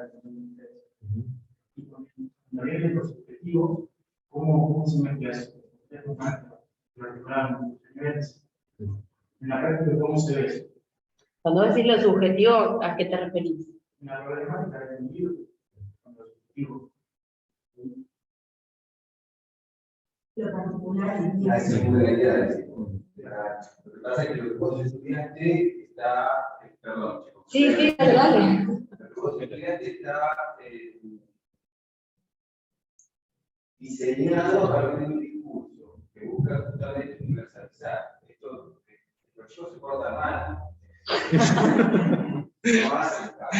Y cuando vienen los objetivos, ¿cómo se mezcla eso? Es muy fácil articular los tres niveles. En la práctica, ¿cómo se ve eso? Cuando decís lo subjetivo, ¿a qué te referís? Una problemática del individuo, con los objetivos. lo particular. La singularidad. Lo que pasa es que lo que vos estudiaste está, perdón, chicos. Sí, dale. Lo que vos estudiaste está diseñado a partir de un discurso que que busca justamente universalizar. Esto, los chicos se portan mal. No hacen caso.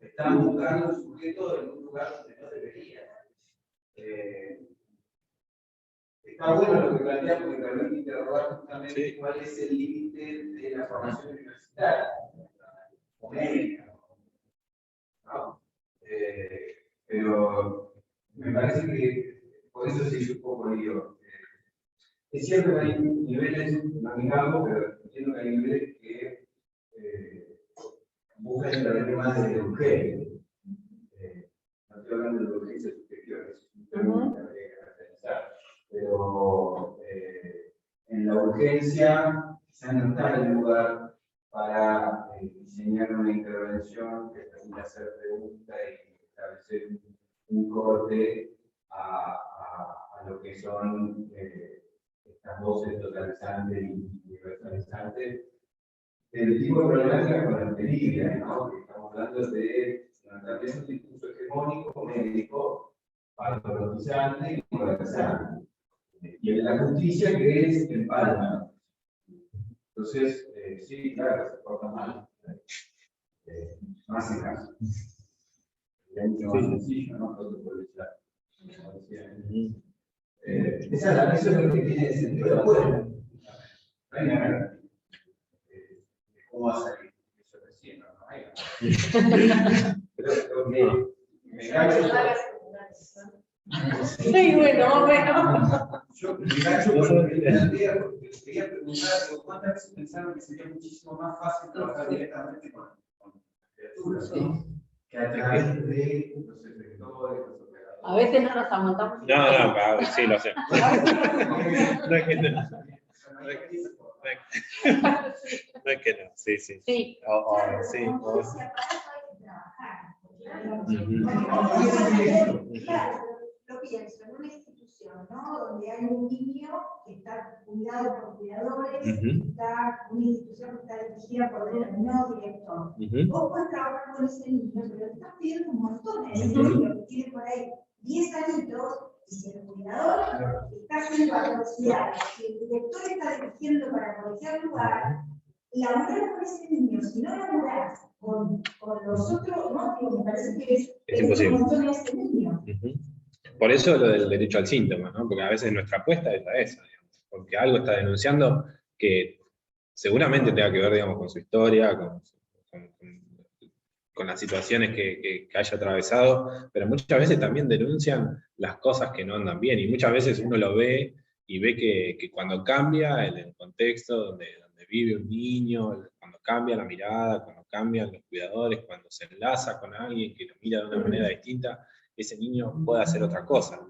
Están buscando un sujeto en un lugar donde no debería. Está bueno lo que plantea porque permite interrogar justamente cuál es el límite de la formación universitaria o médica. ¿No? Pero me parece que por eso se hizo un poco lío. Es cierto que hay niveles, no digamos, pero entiendo que hay niveles que buscan el problema de urgencia. No estoy hablando de urgencia superior, es un término que habría que caracterizar. Pero en la urgencia quizá no está el lugar para diseñar una intervención que permita hacer preguntas y establecer un corte a lo que son estas voces totalizantes y universalizantes del tipo de problemática con la peligro, ¿no? Que estamos hablando de también un discurso hegemónico, médico, patologizante y polarizante. Y en la justicia que es el palma. Entonces, sí, claro, se porta mal. No hace caso. Es mucho más sencillo, ¿no? Protocolizar. Eso es lo que tiene sentido. Pero bueno, no hay nada. ¿Cómo va a salir? Eso recién, no hay. Pero me engancho. Sí, bueno. Yo me engancho con el plantea porque quería preguntar cuántas veces pensaron que sería muchísimo más fácil trabajar directamente con criaturas, ¿no? Que a través de los efectores, los operadores. A veces no nos aguantamos. No, sí, lo sé. No es que no. No es que no, sí. Sí. Sí. Claro, lo pienso en una institución, ¿no? Donde hay un niño que está cuidado por cuidadores, está una institución que está dirigida por un determinado director. Vos podés trabajar con ese niño, pero te estás pidiendo un montón de niños que tiene por ahí 10 añitos, y si el cuidador está haciendo capacidad, si el director está dirigiendo para cualquier lugar, laburar con ese niño, si no laburás con los otros, no, me parece que es imposible. un montón de ese niño. Por eso lo del derecho al síntoma, ¿no? Porque a veces nuestra apuesta es a eso, digamos, porque algo está denunciando que seguramente tenga que ver, digamos, con su historia, con las situaciones que haya atravesado, pero muchas veces también denuncian las cosas que no andan bien, y muchas veces uno lo ve y ve que cuando cambia el contexto donde vive un niño, cuando cambia la mirada, cuando cambian los cuidadores, cuando se enlaza con alguien que lo mira de una manera distinta, ese niño puede hacer otra cosa.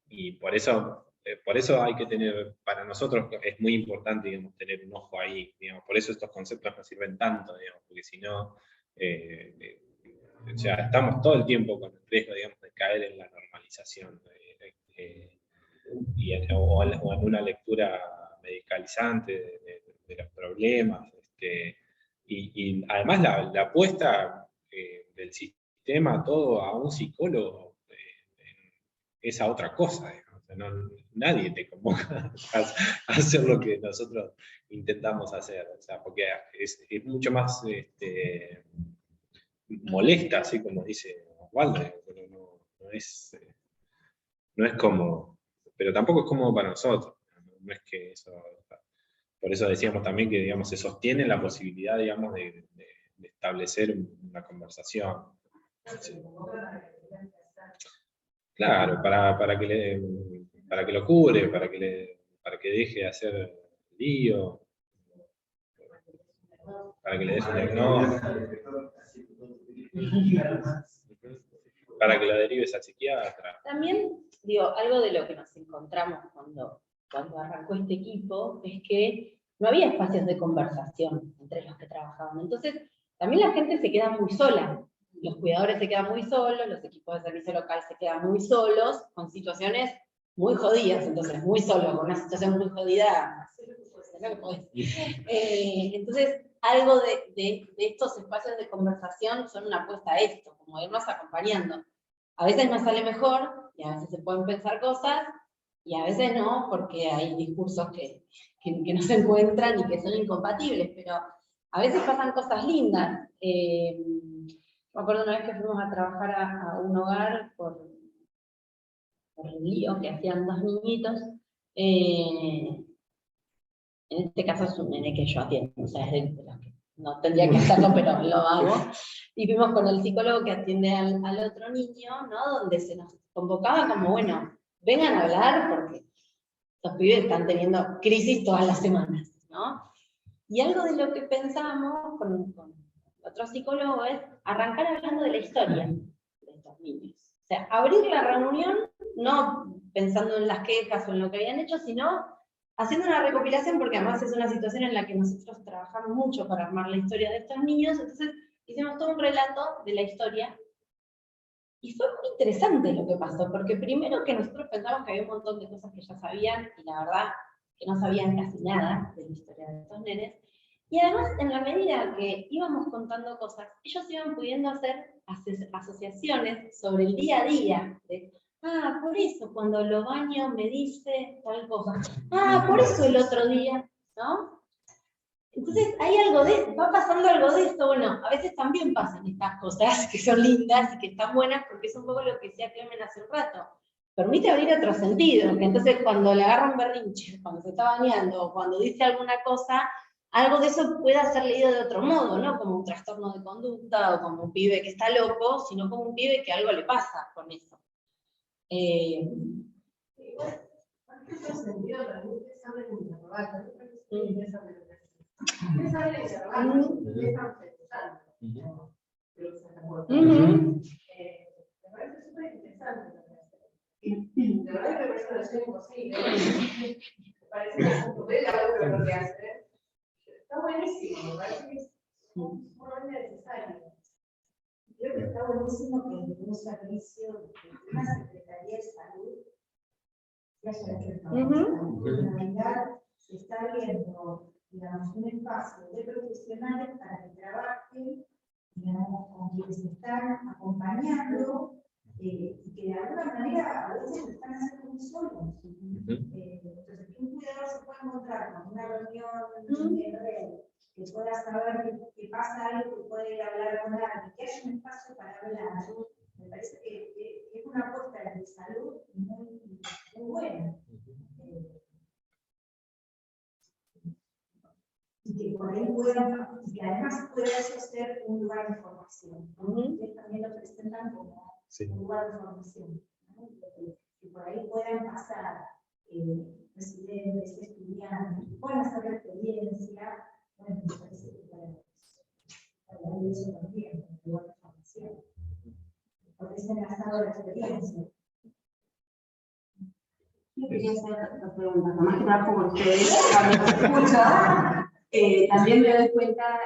Y por eso hay que tener, para nosotros es muy importante, digamos, tener un ojo ahí, digamos, por eso estos conceptos nos sirven tanto, digamos, porque si no, o sea, estamos todo el tiempo con el riesgo, digamos, de caer en la normalización, o en una lectura medicalizante de los problemas, y además la apuesta del sistema todo a un psicólogo es a otra cosa, digamos. O sea, nadie te convoca a hacer lo que nosotros intentamos hacer, o sea, porque es mucho más molesta, así como dice Osvaldo, pero no es cómodo, pero tampoco es cómodo para nosotros, no es que eso, por eso decíamos también que, digamos, se sostiene la posibilidad, digamos, de establecer una conversación. Sí. Claro, para que lo cure, para que deje de hacer lío, para que le des un diagnóstico, para que lo derives al psiquiatra. También, digo, algo de lo que nos encontramos cuando arrancó este equipo es que no había espacios de conversación entre los que trabajaban. Entonces, también la gente se queda muy sola. Los cuidadores se quedan muy solos, los equipos de servicio local se quedan muy solos, con situaciones muy jodidas, entonces muy solos, con una situación muy jodida. Entonces, algo de estos espacios de conversación son una apuesta a esto, como irnos acompañando. A veces nos sale mejor, y a veces se pueden pensar cosas, Y a veces no, porque hay discursos que no se encuentran y que son incompatibles, pero a veces pasan cosas lindas. Me acuerdo una vez que fuimos a trabajar a un hogar por un lío que hacían 2 niñitos. En este caso es un nene que yo atiendo, o sea, es de los que no tendría que hacerlo, pero lo hago. Y fuimos con el psicólogo que atiende al otro niño, ¿no? Donde se nos convocaba como, bueno, vengan a hablar porque los pibes están teniendo crisis todas las semanas, ¿no? Y algo de lo que pensamos con otro psicólogo es arrancar hablando de la historia de estos niños. O sea, abrir la reunión, no pensando en las quejas o en lo que habían hecho, sino haciendo una recopilación, porque además es una situación en la que nosotros trabajamos mucho para armar la historia de estos niños, entonces hicimos todo un relato de la historia. Y fue muy interesante lo que pasó, porque primero que nosotros pensamos que había un montón de cosas que ya sabían, y la verdad que no sabían casi nada de la historia de estos nenes, y además en la medida que íbamos contando cosas, ellos iban pudiendo hacer asociaciones sobre el día a día, de, por eso cuando lo baño me dice tal cosa, por eso el otro día, ¿no? Entonces, hay algo va pasando algo de esto, bueno, a veces también pasan estas cosas que son lindas y que están buenas, porque es un poco lo que decía Clemen hace un rato. Permite abrir otro sentido, que entonces cuando le agarra un berrinche, cuando se está bañando, o cuando dice alguna cosa, algo de eso pueda ser leído de otro modo, no como un trastorno de conducta, o como un pibe que está loco, sino como un pibe que algo le pasa con eso. Otro sentido también es saber interrogar, ¿qué saben interrogar? ¿Qué están pensando? Me parece súper interesante. De verdad que me parece una acción imposible. Me parece que es un papel algo que lo que hace. Está buenísimo, me parece que es sumamente necesario. Creo que está buenísimo que en un servicio de una Secretaría de Salud que haya hecho en realidad se está viendo, digamos, un espacio de profesionales para que trabajen, digamos, con quienes están acompañando y que de alguna manera a veces lo están haciendo muy solos. Entonces, un cuidador se puede encontrar con una reunión en red, que pueda saber que pasa algo, que puede ir a hablar con alguien, que haya un espacio para hablar. Me parece que es una apuesta de salud muy buena. Y que por ahí puedan, y que además pueda eso ser un lugar de formación. Ustedes también lo presentan como un lugar de formación, ¿no? Que por ahí puedan pasar residentes, estudiantes, que puedan hacer la experiencia. Bueno, me parece que para eso también, un lugar de formación. Porque es enlazado la experiencia. Yo quería hacer otra pregunta, además que trabajo con ustedes, cuando los escucho, también me doy cuenta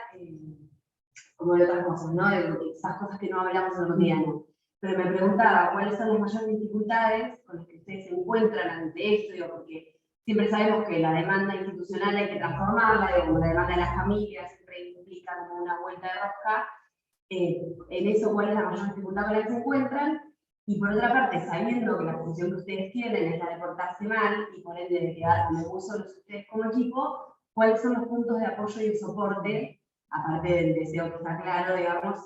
como de otras cosas, ¿no? De esas cosas que no hablamos en lo cotidiano. Pero me preguntaba cuáles son las mayores dificultades con las que ustedes se encuentran ante esto, digo, porque siempre sabemos que la demanda institucional hay que transformarla, digamos, la demanda de las familias siempre implica como una vuelta de rosca. En eso, ¿cuál es la mayor dificultad con la que se encuentran? Y por otra parte, sabiendo que la función que ustedes tienen es la de portarse mal, y por ende de quedar muy solos ustedes como equipo, ¿cuáles son los puntos de apoyo y de soporte, aparte del deseo que está claro, digamos,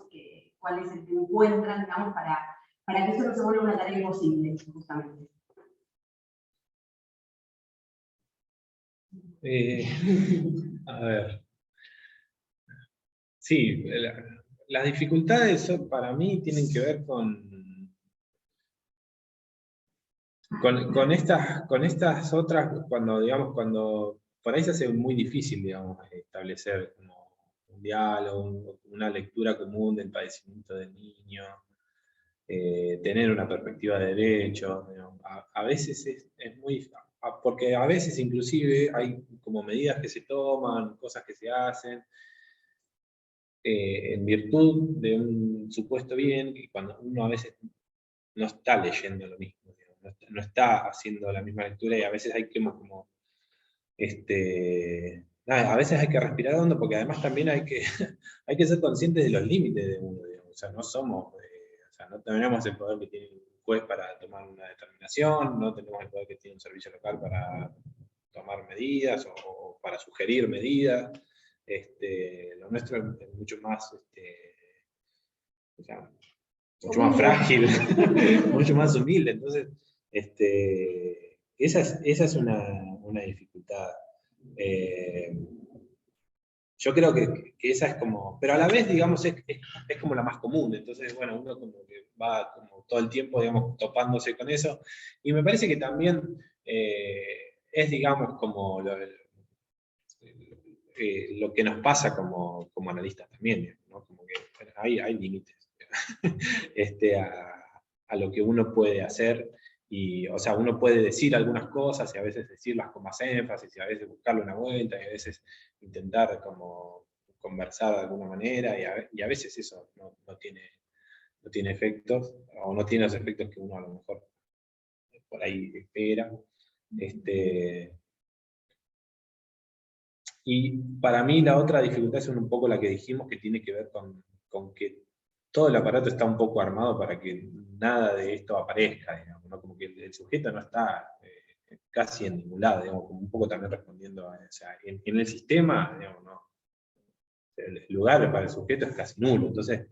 cuál es el que encuentran, digamos, para que eso no se vuelva una tarea imposible, justamente? A ver. Sí, las dificultades para mí tienen que ver con estas otras, cuando por ahí se hace muy difícil, digamos, establecer como un diálogo, una lectura común del padecimiento del niño, tener una perspectiva de derechos, a veces es muy, porque a veces inclusive hay como medidas que se toman, cosas que se hacen, en virtud de un supuesto bien, y cuando uno a veces no está leyendo lo mismo, no está haciendo la misma lectura, y a veces hay como a veces hay que respirar hondo, porque además también hay que ser conscientes de los límites de uno, digamos. O sea, no somos, o sea, no tenemos el poder que tienen juez para tomar una determinación, no tenemos el poder que tiene un servicio local para tomar medidas o para sugerir medidas. Lo nuestro es mucho más, o sea, mucho más frágil, mucho más humilde. Entonces, esa es una dificultad. Yo creo que esa es como, pero a la vez, digamos, es como la más común. Entonces, bueno, uno como que va como todo el tiempo, digamos, topándose con eso. Y me parece que también es, digamos, como lo que nos pasa como analistas también, ¿no? Como que bueno, hay límites a lo que uno puede hacer. Y, o sea, uno puede decir algunas cosas y a veces decirlas con más énfasis y a veces buscarle una vuelta y a veces intentar como conversar de alguna manera y a veces eso no tiene efectos o no tiene los efectos que uno a lo mejor por ahí espera. Y para mí la otra dificultad es un poco la que dijimos, que tiene que ver con que todo el aparato está un poco armado para que nada de esto aparezca, digamos, ¿no? Como que el sujeto no está casi en ningún lado, digamos, como un poco también respondiendo a, o sea, en el sistema, digamos, no, el lugar para el sujeto es casi nulo, entonces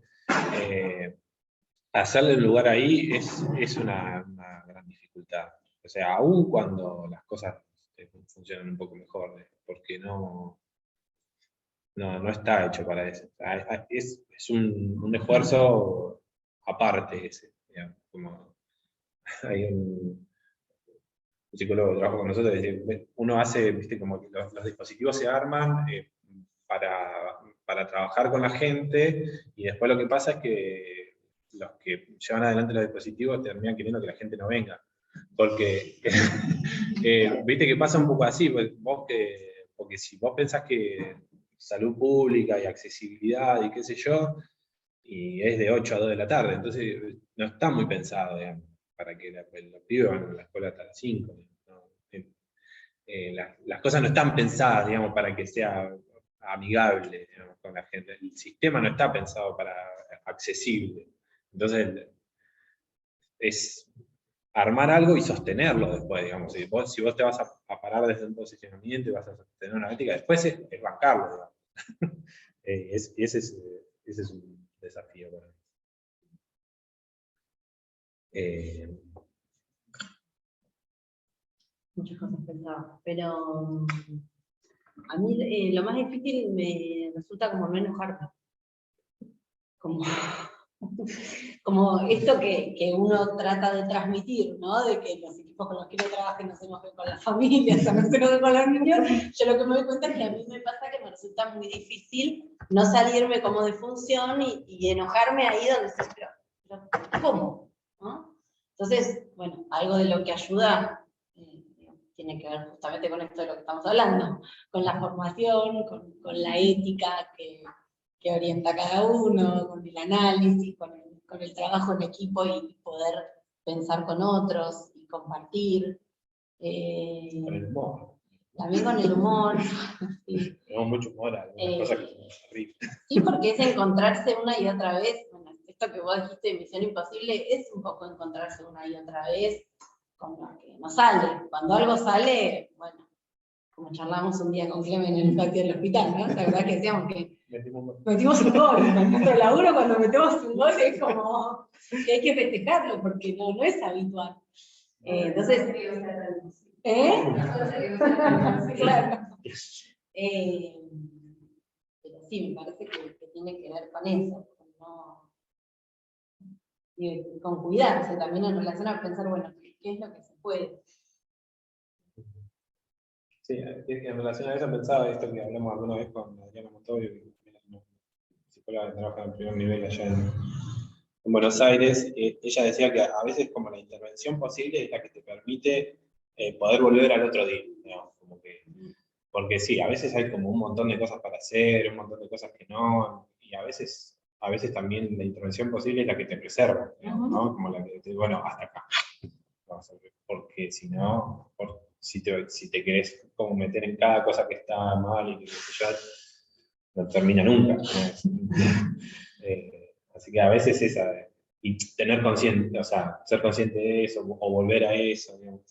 hacerle un lugar ahí es una gran dificultad, o sea, aún cuando las cosas funcionan un poco mejor, porque no está hecho para eso. Es un esfuerzo aparte ese, digamos, como hay un psicólogo que trabaja con nosotros, es decir, uno hace, viste, como que los dispositivos se arman para trabajar con la gente, y después lo que pasa es que los que llevan adelante los dispositivos terminan queriendo que la gente no venga. Porque, viste que pasa un poco así, porque si vos pensás que salud pública y accesibilidad y qué sé yo, y es de 8 a 2 de la tarde, entonces no está muy pensado, digamos, para que los pibes van a la escuela hasta las 5. ¿No? Las cosas no están pensadas, digamos, para que sea amigable, digamos, con la gente. El sistema no está pensado para accesible. Entonces, es armar algo y sostenerlo después, digamos. Si vos te vas a parar desde un posicionamiento y vas a sostener una ética, después es bancarlo, digamos. Ese es un desafío para mí. Muchas cosas pensaba, pero a mí lo más difícil me resulta como no enojarme. Como esto que uno trata de transmitir, ¿no? De que los equipos con los que uno trabaja no se enojen con las familias, o no se enojen con los niños. Yo lo que me doy cuenta es que a mí me pasa que me resulta muy difícil no salirme como de función y enojarme ahí donde estoy, pero ¿cómo? ¿No? Entonces, bueno, algo de lo que ayuda tiene que ver justamente con esto de lo que estamos hablando, con la formación, con la ética que orienta a cada uno, con el análisis, con el trabajo en equipo y poder pensar con otros y compartir. Con el humor. También con el humor. Sí. Tenemos mucho humor, algunas cosas que son horribles. Sí, porque es encontrarse una y otra vez. Bueno, esto que vos dijiste de Misión Imposible es un poco encontrarse una y otra vez con lo que no sale. Cuando algo sale, bueno, como charlamos un día con Clemen en el patio del hospital, ¿no? La verdad que decíamos que metimos un gol. En nuestro laburo, cuando metemos un gol, es como que hay que festejarlo, porque no es habitual. Entonces, claro. Pero sí, me parece que tiene que ver con eso, con cuidarse también en relación a pensar, bueno, ¿qué es lo que se puede? Sí, en relación a eso pensaba esto que hablamos alguna vez con Adriana Montorio, psicóloga que trabaja en primer nivel allá en Buenos Aires. Ella decía que a veces como la intervención posible es la que te permite poder volver al otro día, ¿no? Como que, porque sí, a veces hay como un montón de cosas para hacer, un montón de cosas que no, y a veces también la intervención posible es la que te preserva, ¿no? Como la que te dice, bueno, hasta acá. Porque si no, si te querés como meter en cada cosa que está mal y que ya no termina nunca, ¿no? Así que a veces y tener consciente, o sea, ser consciente de eso, o volver a eso, digamos,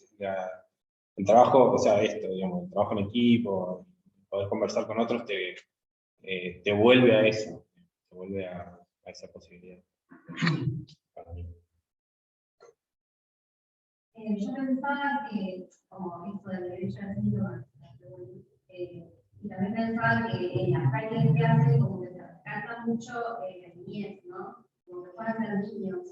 el trabajo, o sea, esto, digamos, el trabajo en equipo, poder conversar con otros te vuelve a eso, te vuelve a esa posibilidad. Para mí. Yo pensaba que, como esto del derecho al asilo, y también pensaba que en las prácticas que hace, como que se rescata mucho la niñez, ¿no? Como que puedan ser niños,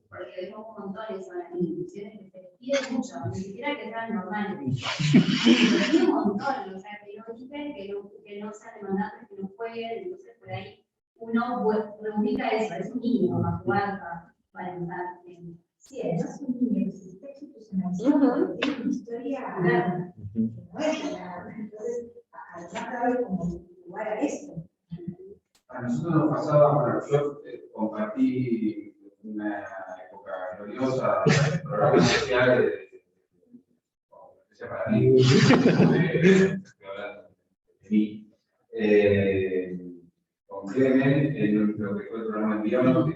porque vemos un montón eso en las instituciones que se les pide mucho, ni siquiera que sean normales. Se les pide un montón, o sea, que no dicen, que no sean demandantes, que no jueguen, entonces por ahí uno reubica eso, es un niño, va a jugar, para empezar. Sí, además es un niño que se está institucionalizando, tiene una historia grande, que no es nada. Entonces, además cabe como jugar a eso. A nosotros nos pasaba, bueno, yo compartí una época gloriosa de programas sociales para mí, con Clemen en lo que fue el programa Envión,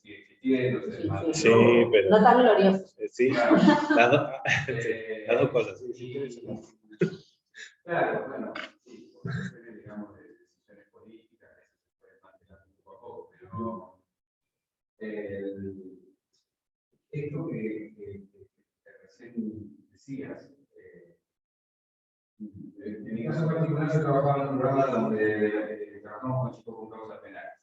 que existía, entonces sí, pero No tan glorioso. sí, claro. las dos cosas. Sí. Claro, bueno, sí, por cuestiones, digamos, de decisiones políticas, se puede mantener poco a poco, pero esto que recién decías, en mi caso particular yo trabajaba en un programa donde trabajamos con chicos con causas penales.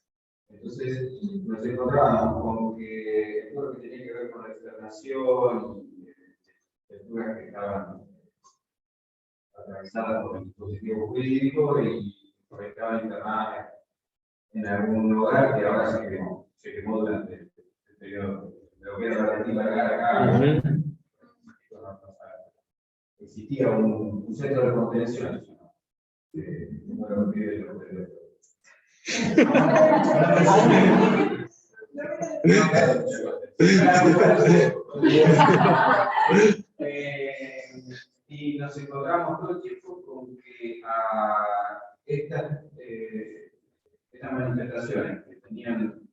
Entonces nos encontrábamos con que todo lo que tenía que ver con la externación y lecturas que estaban atravesadas por el dispositivo jurídico y que estaban internadas en algún lugar que ahora se quemó durante el periodo de lo que era la relativa acá. Existía un centro de contención. Bueno, pide lo que y nos encontramos todo el tiempo con que a estas manifestaciones que tenían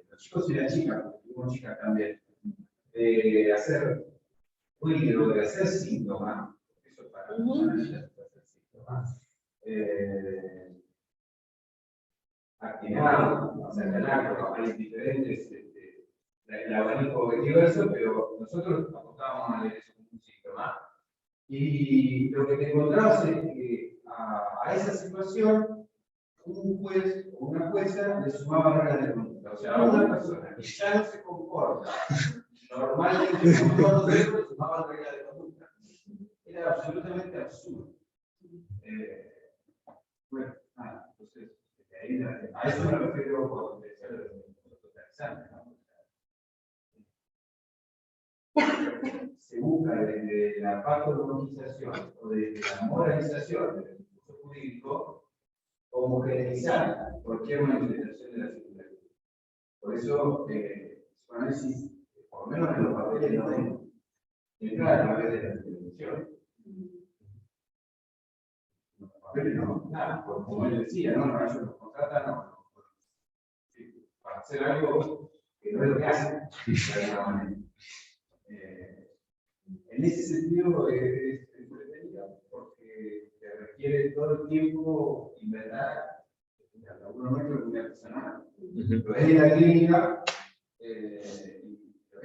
los chicos y las chicas, porque hubo chicas también, de hacer ruido, de hacer síntomas, eso para hacer síntomas, activar, hacer campañas diferentes, el abanico es diverso, pero nosotros apostábamos a leer eso como un síntoma. Y lo que te encontramos es que a esa situación, un juez o una jueza le sumaba reglas de conducta. O sea, a una persona que ya no se comporta normalmente como todos nosotros, le sumaban reglas de conducta. Era absolutamente absurdo. Bueno, entonces, a eso me refiero con ser totalizante, ¿no? Se busca desde la patologización o desde la moralización del discurso jurídico homogeneizar cualquier manifestación de la circularidad. Por eso, psicoanálisis, por lo menos en los papeles no ven, entra a través de la televisión. En los papeles no, nada, como él decía, no, ellos nos contratan para hacer algo que no es lo que hacen, de alguna manera. En ese sentido es entretenida porque te requiere todo el tiempo inventar algunos metros de una persona. Lo es en la clínica y lo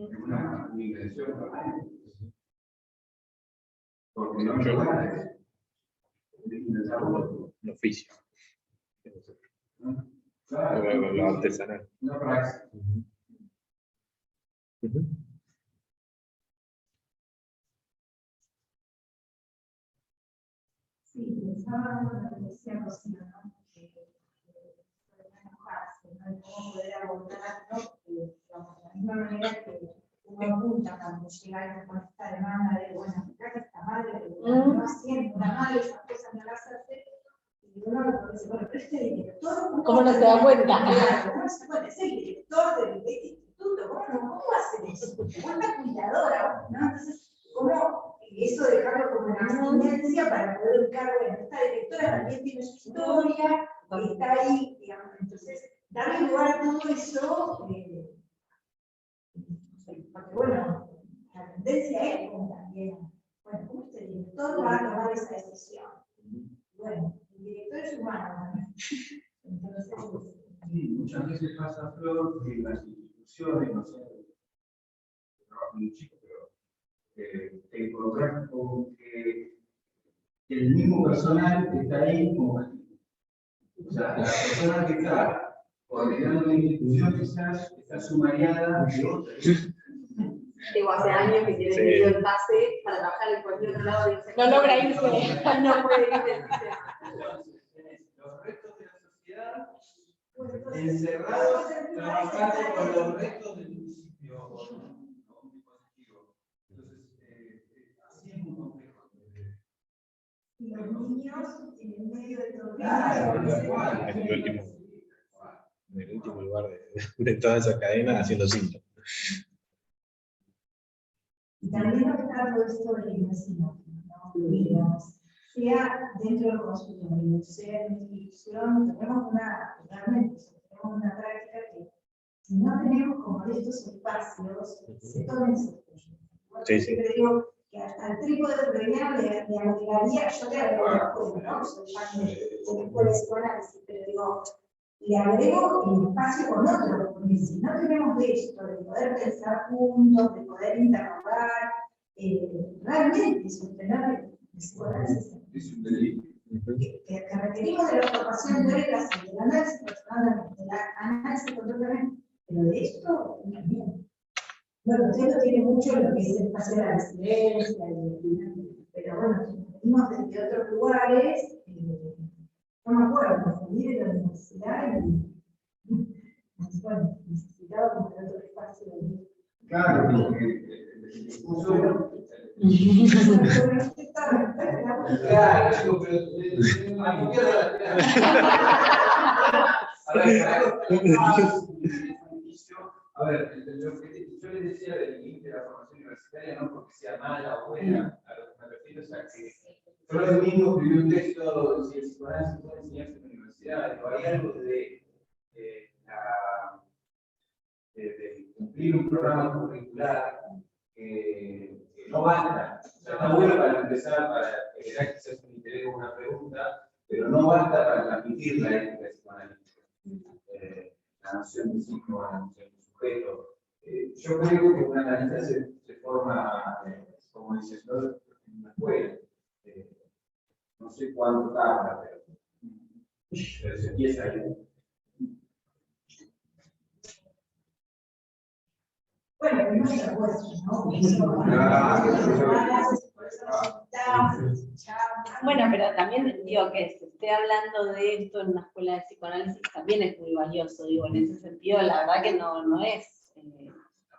es una invención permanente. Porque no me gusta eso. Un oficio. Claro, lo artesanal. una praxis. Sí, pensaba en lo que decía Rocío, ¿no? Que puede enojarse, ¿no? Y cómo poder abordarlo, digamos, de la misma manera que uno apunta cuando llega alguien con esta demanda de, bueno, acá está mal, no haciendo una mal, esas cosas no las hace, y uno dice, bueno, pero este director, ¿Cómo no se da cuenta? Claro, ¿cómo no se da cuenta? Es el director del instituto, ¿cómo hacen eso? ¿Cómo está cuidadora? ¿No? Entonces, ¿cómo eso dejarlo como una abstinencia para poder buscar, bueno, esta directora también tiene su historia, está ahí, digamos, entonces darle lugar a todo eso, porque bueno, la tendencia es como también, bueno, como este director va a tomar esa decisión. Bueno, el director es humano, ¿no? Entonces, Sí, muchas veces pasa, Flor, que las instituciones, no sé, trabajo muy chico, pero te encontrás con que el mismo personal está ahí como castigo. O sea, la persona que está coordinando la institución quizás está sumariada de otra. Digo, hace años que tienen pedido el pase para trabajar en cualquier otro lado y dicen, No logra irse. no puede ir del sistema. Entonces, tenés los restos de la sociedad encerrados trabajando con los restos del municipio o un dispositivo. Entonces, así es muy complejo. y los niños en el medio de todo En el último lugar de toda esa cadena haciendo cinta. Y también está todo esto del vecino, ¿no? Digamos, sea dentro del consultorio, sea en la institución, tenemos realmente tenemos una práctica que si no tenemos como estos espacios, se tomen esos proyectos. Sí, sí. Siempre digo que al trípode previo le agregaría, yo le agrego una cosa, ¿no? Soy parte de la escuela de psicoanálisis, pero digo, le agrego el espacio con otro, porque si no tenemos de esto, de poder pensar juntos, de poder interrogar, realmente sostener el psicoanálisis. Es un delito. Que requerimos de la formación teórica, del análisis personal, del análisis contemporáneo, pero de esto también. Bueno, usted no tiene mucho lo que es el espacio de la residencia, pero bueno, si venimos desde otros lugares, no me acuerdo, salir de la universidad y bueno, necesitaba comprar otro espacio. Claro, porque el discurso. Claro, digo, pero a mi a ver, lo que yo les decía del límite de la formación universitaria, no porque sea mala o buena, a lo que me refiero es a que Freud mismo escribió un texto, si el psicoanálisis puede enseñarse en la universidad, pero hay algo de cumplir un programa curricular que no basta. O sea, está bueno para empezar, para generar quizás un interés o una pregunta, pero no basta para transmitir la ética psicoanalítica. La noción de signo, la noción de sujeto. Yo creo que un analista se forma, como dices, ¿no? En una escuela. No sé cuánto tarda, pero se empieza ahí. Bueno, no se acuerdan, ¿no? Bueno, pero también digo que se esté hablando de esto en una escuela de psicoanálisis también es muy valioso, digo, en ese sentido la verdad que no es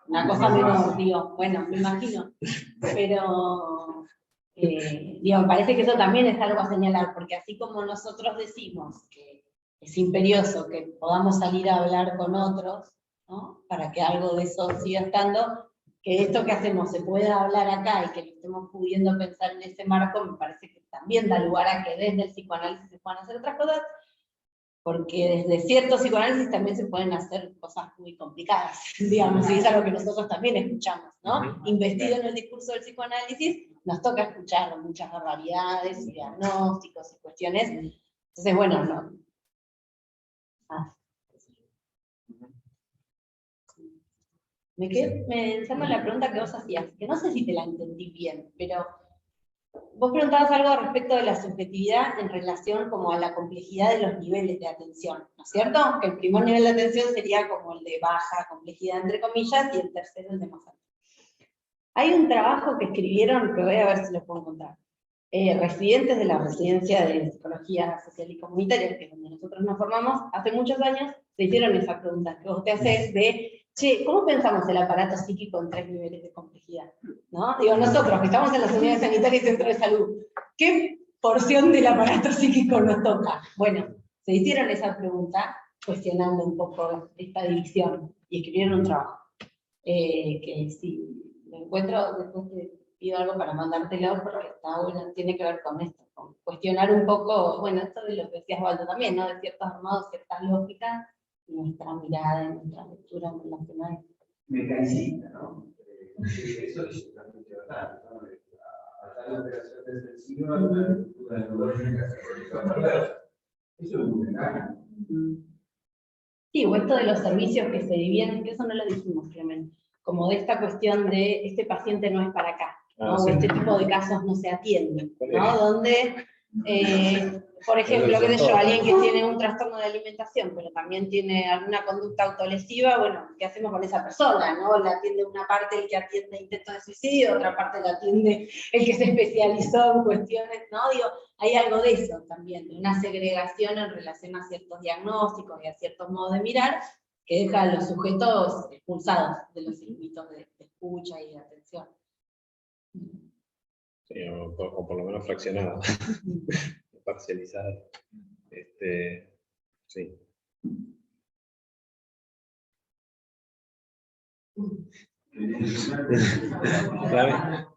una cosa menor, digo, bueno, me imagino, pero digo, me parece que eso también es algo a señalar, porque así como nosotros decimos que es imperioso que podamos salir a hablar con otros, ¿no? Para que algo de eso siga estando, que esto que hacemos se pueda hablar acá y que lo estemos pudiendo pensar en ese marco, me parece que también da lugar a que desde el psicoanálisis se puedan hacer otras cosas, porque desde cierto psicoanálisis también se pueden hacer cosas muy complicadas, digamos, y es algo que nosotros también escuchamos, ¿no? Investido en el discurso del psicoanálisis, nos toca escuchar muchas barbaridades, y diagnósticos y cuestiones, entonces, bueno, no. Me quedé pensando en la pregunta que vos hacías, que no sé si te la entendí bien, pero vos preguntabas algo respecto de la subjetividad en relación como a la complejidad de los niveles de atención, ¿no es cierto? Que el primer nivel de atención sería como el de baja complejidad, entre comillas, y el tercero el de más alta. Hay un trabajo que escribieron, que voy a ver si lo puedo encontrar, residentes de la Residencia de Psicología Social y Comunitaria, que es donde nosotros nos formamos, hace muchos años se hicieron esa pregunta que vos te haces de, che, ¿cómo pensamos el aparato psíquico en 3 niveles de complejidad? ¿No? Digo, nosotros que estamos en las unidades sanitarias y centros de salud, ¿qué porción del aparato psíquico nos toca? Bueno, se hicieron esa pregunta cuestionando un poco esta división y escribieron un trabajo. Que si lo encuentro, después te pido algo para mandártelo porque está bueno, tiene que ver con esto, con cuestionar un poco, bueno, esto de lo que decías Waldo también, ¿no? De ciertos armados, ciertas lógicas, nuestra mirada y nuestra lectura relacional. Mecanicista, ¿no? Eso es también verdad, ¿no? A tal operación defensiva, la lectura neurológica se realiza perversa. Eso es muy mecánico. Sí, o esto de los servicios que se dividen, que eso no lo dijimos, Clemen, como de esta cuestión de este paciente no es para acá, ¿no? O este tipo de casos no se atienden, ¿no? Donde, por ejemplo, qué sé yo, alguien que tiene un trastorno de alimentación, pero también tiene alguna conducta autolesiva, bueno, ¿qué hacemos con esa persona, no? La atiende una parte el que atiende intentos de suicidio, otra parte la atiende el que se especializó en cuestiones, ¿no? Digo, hay algo de eso también, de una segregación en relación a ciertos diagnósticos y a ciertos modos de mirar, que deja a los sujetos expulsados de los circuitos de escucha y de atención. Sí, o por lo menos fraccionado, parcializado. Sí.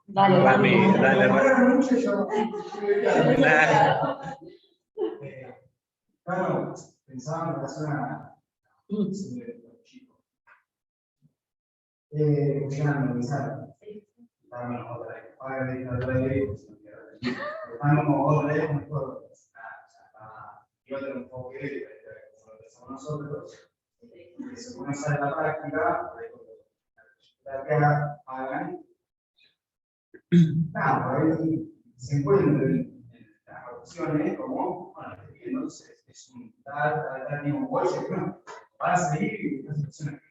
Rami. Claro, pensaba en relación a los chicos. Llegan a analizar. Están otra vez. Están como otra vez mejor. Y otro enfoque que empezamos nosotros. Que se uno sale a la práctica, la que hagan. Por ahí se encuentran las opciones como, bueno, entonces es un tal mismo coche, bueno, van a seguir y las opciones.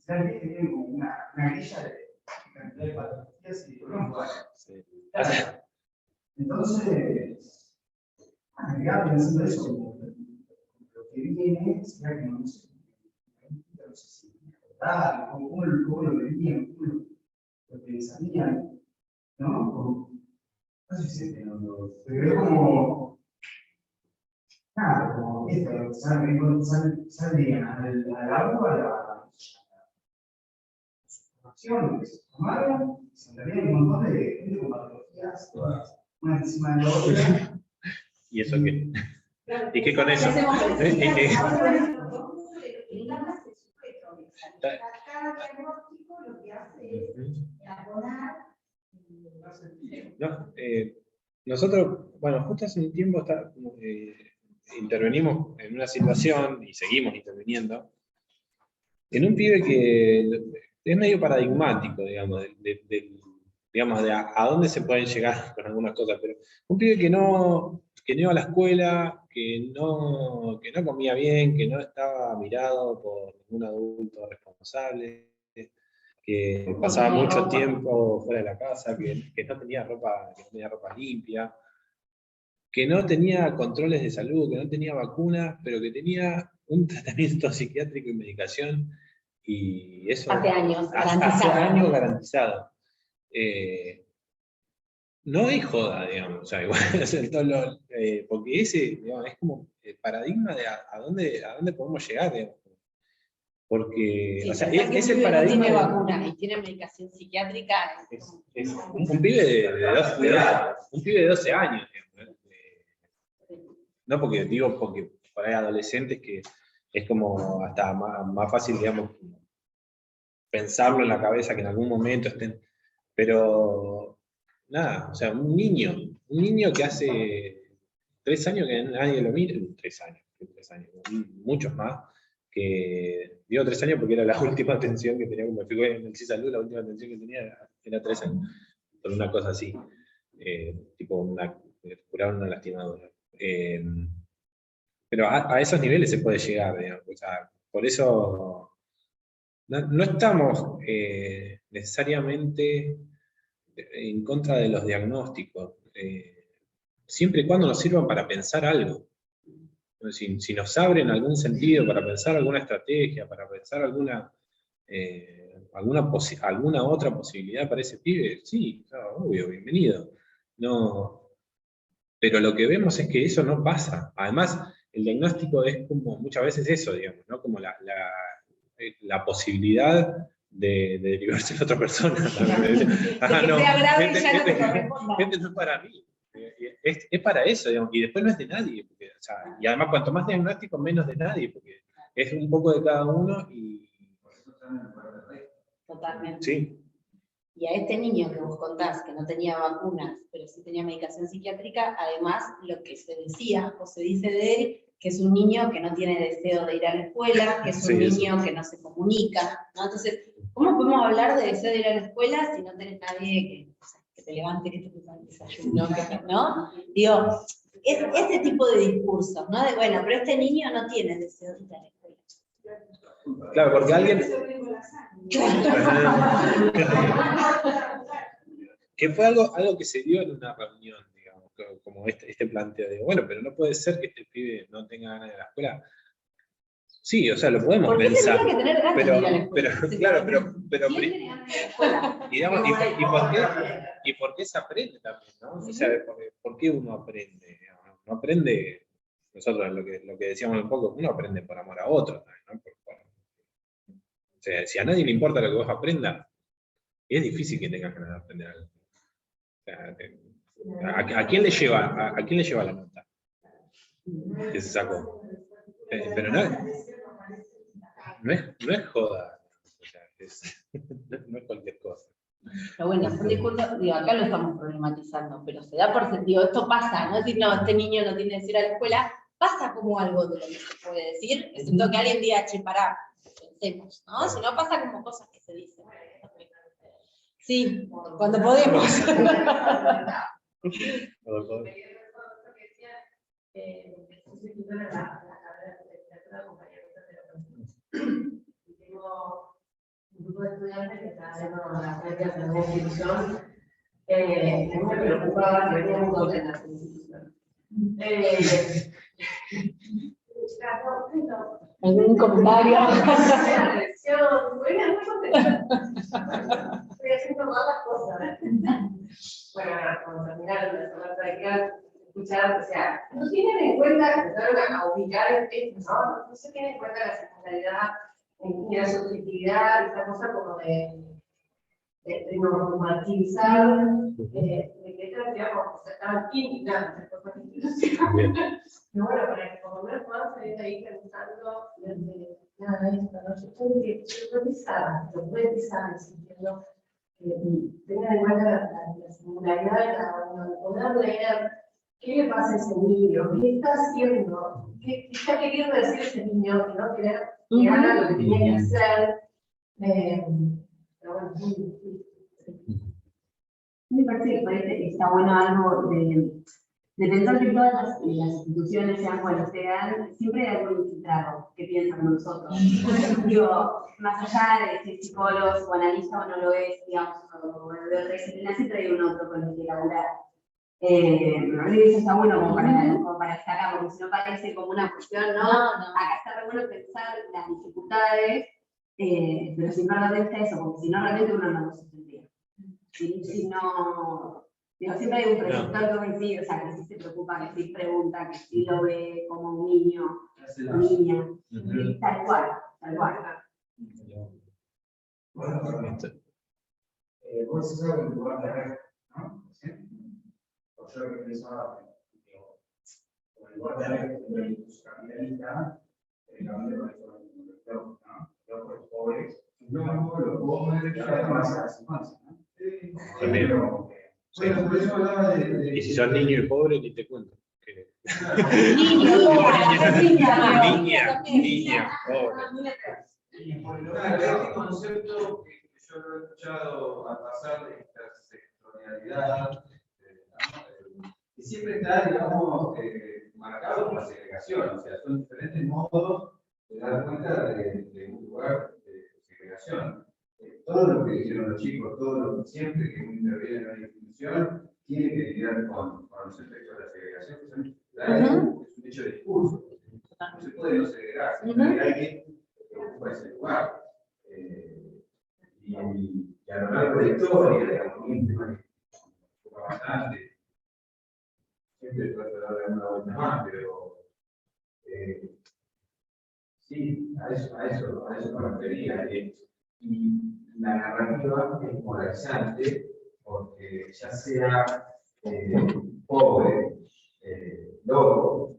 Tienen como una grilla de cantidad de patologías y bueno, entonces, me quedaba pensando eso, lo que viene, será que no sé si cómo lo verían, cómo lo pensarían, ¿no? No sé si se entiende, pero es como, nada, como esto, saldrían al agua, a las acciones, tomaron, se entrarían un montón de gente con patologías, todas, una encima de la otra. ¿Y eso qué? ¿Y qué con eso? Cada diagnóstico lo que hace es abonar. No, nosotros, bueno, justo hace un tiempo intervenimos en una situación, y seguimos interviniendo, en un pibe que es medio paradigmático, digamos, digamos, de a dónde se pueden llegar con algunas cosas, pero un pibe que no iba a la escuela, que no comía bien, que no estaba mirado por ningún adulto responsable, que pasaba mucho tiempo fuera de la casa, que no tenía ropa limpia, que no tenía controles de salud, que no tenía vacunas, pero que tenía un tratamiento psiquiátrico y medicación, y eso hace años garantizado. No es joda, digamos, o sea, igual, porque ese, digamos, es como el paradigma de a dónde podemos llegar, digamos. Porque, sí, o sea, es el paradigma. No tiene vacuna y tiene medicación psiquiátrica. Es un pibe de 12 años, digamos, no porque digo, porque hay adolescentes que es como hasta más fácil, digamos, pensarlo en la cabeza que en algún momento estén. Pero, nada, o sea, un niño que hace 3 años que nadie lo mira, 3 años, muchos más, que digo 3 años porque era la última atención que tenía, como fui en el CISALUD, la última atención que tenía era 3 años, por una cosa así, tipo curar una lastimadura. Pero a esos niveles se puede llegar, digamos, o sea, por eso no estamos necesariamente en contra de los diagnósticos, siempre y cuando nos sirvan para pensar algo. Si nos abren algún sentido para pensar alguna estrategia, para pensar alguna otra posibilidad para ese pibe, sí, claro, obvio, bienvenido. No, pero lo que vemos es que eso no pasa. Además, el diagnóstico es como muchas veces eso, digamos, ¿no? Como la posibilidad de derivarse a otra persona. De que sea grave y ya no te corresponda. Gente no es para mí. Es para eso, digamos, y después no es de nadie. Porque, o sea, y además, cuanto más diagnóstico, menos de nadie, porque es un poco de cada uno y... Totalmente. Sí. Y a este niño que vos contás, que no tenía vacunas, pero sí tenía medicación psiquiátrica, además lo que se decía o se dice de él, que es un niño que no tiene deseo de ir a la escuela, que es un niño que no se comunica, ¿no? Entonces, ¿cómo podemos hablar de deseo de ir a la escuela si no tenés nadie que te levante, que te prepare el desayuno, ¿no? Digo, es ese tipo de discursos, ¿no? De, bueno, pero este niño no tiene deseo de ir a la escuela. Claro, porque alguien... que fue algo que se dio en una reunión, digamos, como este planteo de, bueno, pero no puede ser que este pibe no tenga ganas de la escuela. Sí, o sea, lo podemos pensar. Que tener ganas de ir a la escuela? Claro, pero ¿Quién tiene ganas de ir a la escuela? digamos, ¿y por qué se aprende también, no? O sea, ¿por qué uno aprende? No aprende, nosotros lo que decíamos un poco, uno aprende por amor a otro también, ¿no? O sea, si a nadie le importa lo que vos aprendas, es difícil que tengas ganas de aprender algo. O sea, ¿a quién le lleva la nota que se sacó? Pero no es joda. O sea, no es cualquier cosa. Pero bueno, son discursos, digo, acá lo estamos problematizando, pero se da por sentido, esto pasa, no es decir, no, este niño no tiene que ir a la escuela, pasa como algo de lo que se puede decir, excepto que alguien diga, che, pará, pensemos, ¿no? Si no pasa como cosas que se dicen. Sí, cuando podemos. Un grupo de estudiantes que está haciendo las prácticas en una institución, a mí me preocupaba que venía muy contenta esa institución. ¿Algún comentario? Venía muy contenta. Estoy haciendo malas cosas. Bueno, cuando terminaron de hacer la práctica, escuchar, o sea, no tienen en cuenta, empezaron a ubicar esto, ¿no? No se tiene en cuenta la secundaridad y la subjetividad, esta cosa como de normativizar, de que estas, digamos, estaban indignantes por la institución. Pero bueno, para que por lo menos puedan salir ahí pensando desde nada, esta noche, yo puede pisar, sintiendo que tengan en cuenta la singularidad de cada uno, poder leer qué le pasa a ese niño, qué está haciendo, qué está queriendo decir ese niño, que no querer que haga lo que tenía que hacer. Pero bueno, sí. Me parece que por ahí está bueno algo de pensar que todas las instituciones, sean cuales sean, siempre hay algo infiltrado que piensa como nosotros. Digo, más allá de si es psicólogo, psicoanalista o no lo es, digamos, o de otra disciplina, siempre hay un otro con el que laburar. Eso está bueno como para destacar, porque si no parece como una cuestión, ¿no? Acá está re bueno pensar las dificultades, pero sin perder de eso, porque si no realmente uno no lo sostendría. Si no, digo, siempre hay un preceptor que coincide, o sea, que sí se preocupa, que sí pregunta, que sí lo ve como un niño, niña, tal cual, tal cual. Bueno, vos sos el lugar de red, ¿no? Yo lo que pensaba, como el lugar de red, el discurso capitalista, también por eso, ¿no? Por los pobres, los pobres, más a las infancias, ¿no? También. Bueno, por eso hablaba de... Y si sos niño y pobre, ni te cuento. Niño, niña, pobre. Este concepto que yo lo he escuchado al pasar de intersectorialidad, que siempre está, digamos, marcado por la segregación, o sea, son diferentes modos de dar cuenta de un lugar de segregación. Todo lo que dijeron los chicos, todo lo que siempre que uno interviene en una institución, tiene que lidiar con los efectos de la segregación, que son, es un hecho de discurso. No se puede no segregar, hay alguien que ocupa ese lugar. Y a lo largo de la historia, digamos, un tema que ocupa bastante, siempre trato de darle una vuelta más, pero sí, a eso me refería. Y la narrativa es polarizante, porque ya sea pobre, loco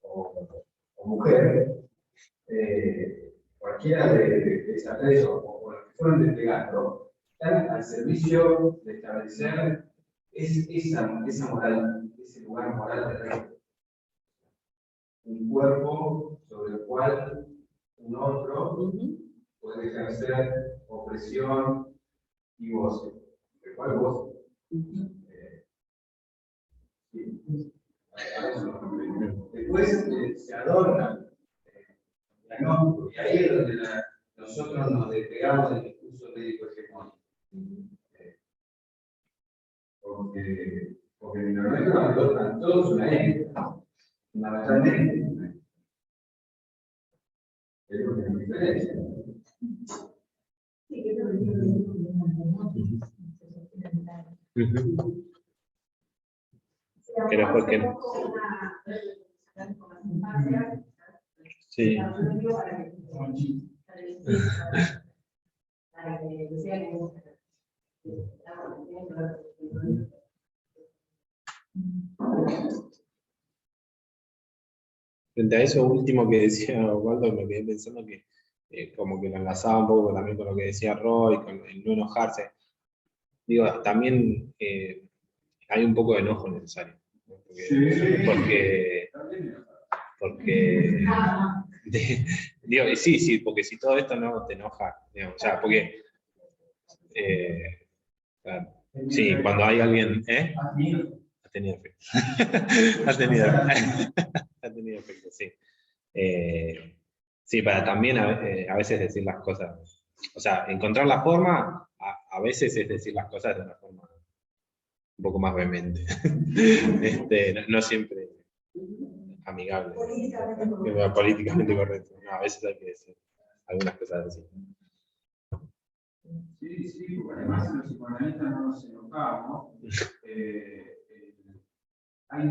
o mujer, cualquiera de esas tres o los que fueron desplegando, están al servicio de establecer esa moral, ese lugar moral de rey. Un cuerpo sobre el cual un otro puede ejercer opresión y goce. ¿De cuál goce? Sí. Después se adorna el diagnóstico, y ahí es donde nosotros nos despegamos del discurso médico hegemónico. Porque normalmente cuando adoptan todos una ética, fundamentalmente, es lo que nos diferencia. Pero porque... Sí. Frente a eso último que decía Osvaldo, me quedé pensando que como que lo enlazaba un poco también con lo que decía Roy, con el no enojarse. Digo, también hay un poco de enojo necesario. Porque digo, sí, porque si todo esto no te enoja, digamos, o sea, porque claro, sí, cuando hay alguien, ha tenido efecto. ha tenido efecto, sí. Sí, para también a veces decir las cosas, o sea, encontrar la forma, a veces es decir las cosas de una forma un poco más vehemente. No siempre amigable, políticamente correcto. No, a veces hay que decir algunas cosas así. Sí, porque además los psicoanalistas no nos enojamos. Hay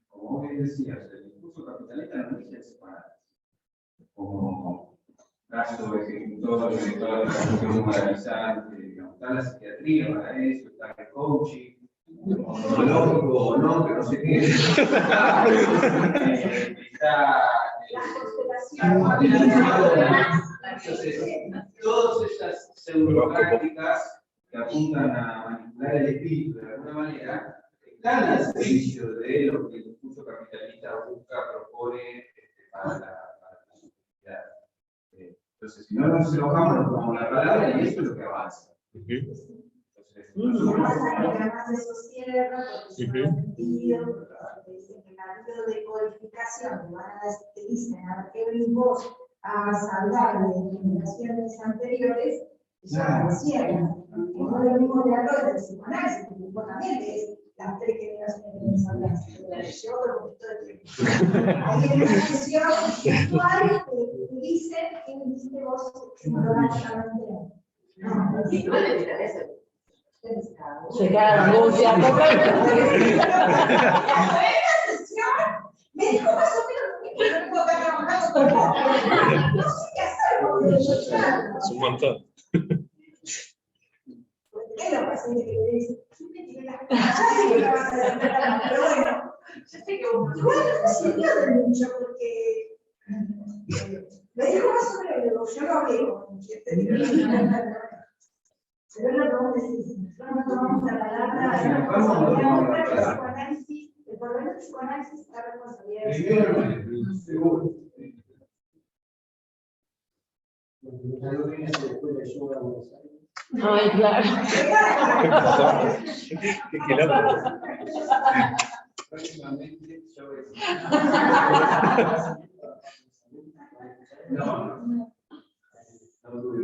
como vos bien decías, el discurso capitalista no dice el psicoanálisis como caso ejecutor de toda la cuestión moralizante, digamos, está la psiquiatría para eso, está el coaching, ontológico o no, que no sé qué. Está entonces, todas esas pseudoprácticas que apuntan a manipular el espíritu de alguna manera están al servicio de lo que el discurso capitalista busca, propone para la sociedad. Entonces, si no nos enojamos, nos tomamos la palabra y eso es lo que avanza. Entonces, además de sostiene porque es un sentido, dicen que el artículo de codificación te dicen a Kevin Bosch a hablar de generaciones anteriores, eso funciona. No es lo mismo de hablar del psicoanálisis, porque también es las tres generaciones anteriores. Yo con un poquito de tiempo. Ahí en una sesión virtual dicen que dijiste vos psicológicamente. Sí, no le digan eso. Se cae angustia. Me dijo más o menos lo mismo, no puedo estar trabajando con él. No sé qué hacer con ellos. Es un montón. Es lo paciente que le dice, me tiré las cosas, pero bueno, yo sé que igual no me sirvió de mucho porque me dijo más o menos, yo no hablé con mucho, pero es lo que vos decís, nosotros no tomamos la palabra, el psicoanálisis, el problema del psicoanálisis es la responsabilidad del psicoanálisis. Seguro. Ay, claro. Qué loco. Próximamente yo voy no dudo.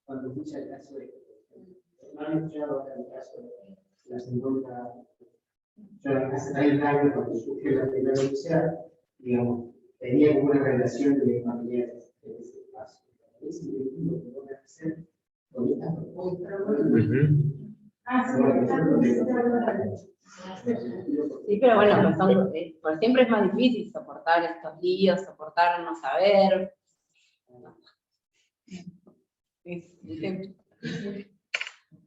Cuando escucha el caso de no han escuchado el caso de la 50, yo hace 30 años cuando surgió la primera universidad, digamos, tenía como una relación de familiar en ese espacio. Es divertido que van a hacer con estas propuestas. Sí, pero bueno, pues por siempre es más difícil soportar estos líos, soportar no saber. Es el templo.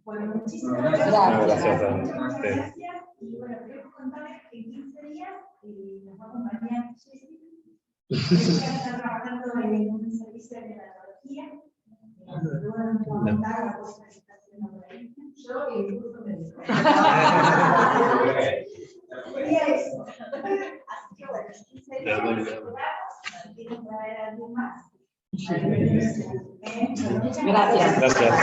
Bueno, muchísimas Gracias. gracias. Gracias. Gracias. Y bueno, queremos contarles que en 15 días nos va a acompañar Jessy. Ella está trabajando en un servicio de neonatología. Luego nos va a contar la cosa que está haciendo por ahí. Yo y el curso médico. Sería eso. Así que bueno, 15 días nos esperamos. Si quieren traer a alguien más. Gracias. Gracias.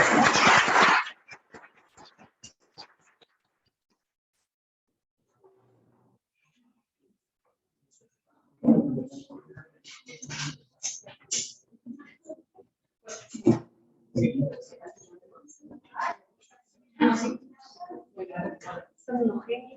Son unos genios.